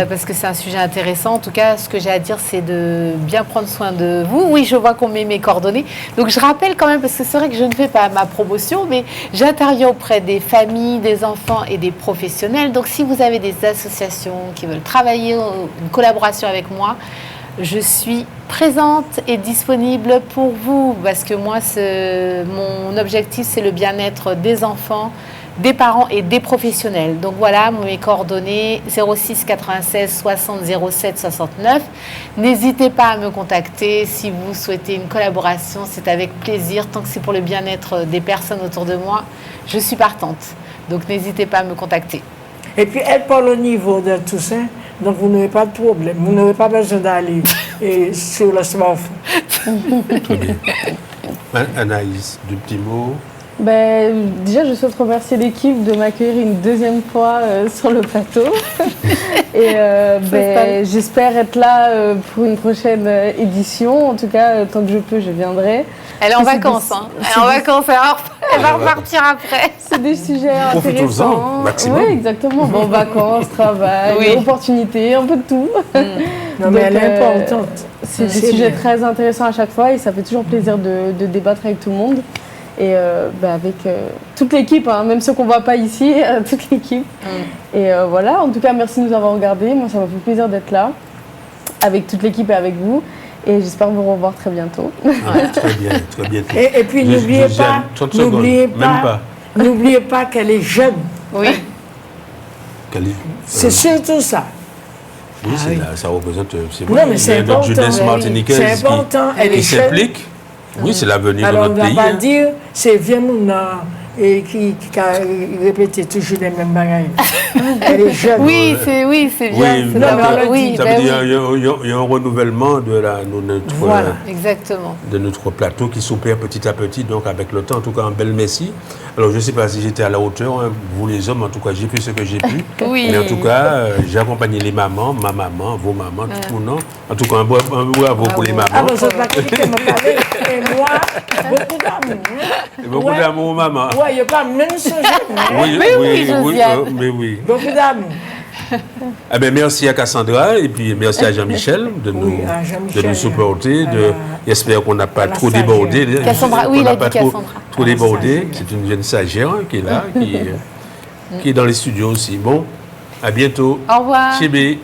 parce que c'est un sujet intéressant. En tout cas, ce que j'ai à dire, c'est de bien prendre soin de vous. Oui, je vois qu'on met mes coordonnées. Donc, je rappelle quand même, parce que c'est vrai que je ne fais pas ma promotion, mais j'interviens auprès des familles, des enfants et des professionnels. Donc, si vous avez des associations qui veulent travailler une collaboration avec moi, je suis présente et disponible pour vous, parce que moi, mon objectif, c'est le bien-être des enfants, des parents et des professionnels. Donc voilà, mes coordonnées, 06 96 60 07 69. N'hésitez pas à me contacter si vous souhaitez une collaboration, c'est avec plaisir. Tant que c'est pour le bien-être des personnes autour de moi, je suis partante. Donc n'hésitez pas à me contacter. Et puis, elle parle au niveau de tout ça, donc vous n'avez pas de problème. Vous n'avez pas besoin d'aller sur le smartphone. Très bien. Anaïs, du petit mot. Déjà, je souhaite remercier l'équipe de m'accueillir une deuxième fois sur le plateau. Et j'espère être là pour une prochaine édition. En tout cas, tant que je peux, je viendrai. Elle est en vacances, hein. Elle est en vacances, elle va repartir après. C'est des sujets Profitons-en, intéressants. maximum. Oui, exactement. Bon, vacances, travail, Oui. opportunités, un peu de tout. Non, mais elle est importante. C'est des C'est sujets bien. très intéressants à chaque fois et ça fait toujours plaisir de débattre avec tout le monde. Et avec toute l'équipe, hein, même ceux qu'on ne voit pas ici, toute l'équipe. Et voilà, en tout cas, merci de nous avoir regardés. Moi, ça m'a fait plaisir d'être là, avec toute l'équipe et avec vous. Et j'espère vous revoir très bientôt. Très bien, très bien. Et puis, n'oubliez pas, 30 secondes, même pas. n'oubliez pas qu'elle est jeune. Oui. C'est surtout ça. Oui, ça représente. C'est Non, mais c'est notre important. jeunesse Oui. martiniquaise C'est important, elle est qui jeune. s'implique. Oui, c'est l'avenir de Alors, on notre ne pays. va pas hein. dire, c'est vieux mouna et qui a répété toujours les mêmes bagages. Elle est jeune. Oui, c'est bien. Oui, c'est non, la- mais on le oui, Ça ben veut dire oui. qu'il y a un renouvellement de notre, Voilà. Exactement. de notre plateau qui s'opère petit à petit, donc avec le temps. En tout cas, un bel merci. Alors, je ne sais pas si j'étais à la hauteur, hein, vous les hommes, en tout cas, j'ai fait ce que j'ai pu. Oui. Mais en tout cas, j'ai accompagné les mamans, ma maman, vos mamans, tout le monde. En tout cas, un bravo pour les mamans. Ah, bon, c'est pas qui me parlait. Et moi, beaucoup d'amour. Et beaucoup Ouais. d'amour aux mamans. Ouais, il n'y a pas même ce genre. Oui, oui, Josiane. mais oui. Beaucoup d'amour. Eh bien, merci à Cassandra et puis merci à Jean-Michel de à Jean-Michel, de nous supporter. J'espère qu'on n'a pas à la trop stagiaire. débordé. Cassandra, oui, qu'on il n'a a pas dit trop, Cassandra. trop À la débordé. stagiaire. C'est une jeune stagiaire qui est là, qui est dans les studios aussi. Bon, à bientôt. Au revoir. Chébé.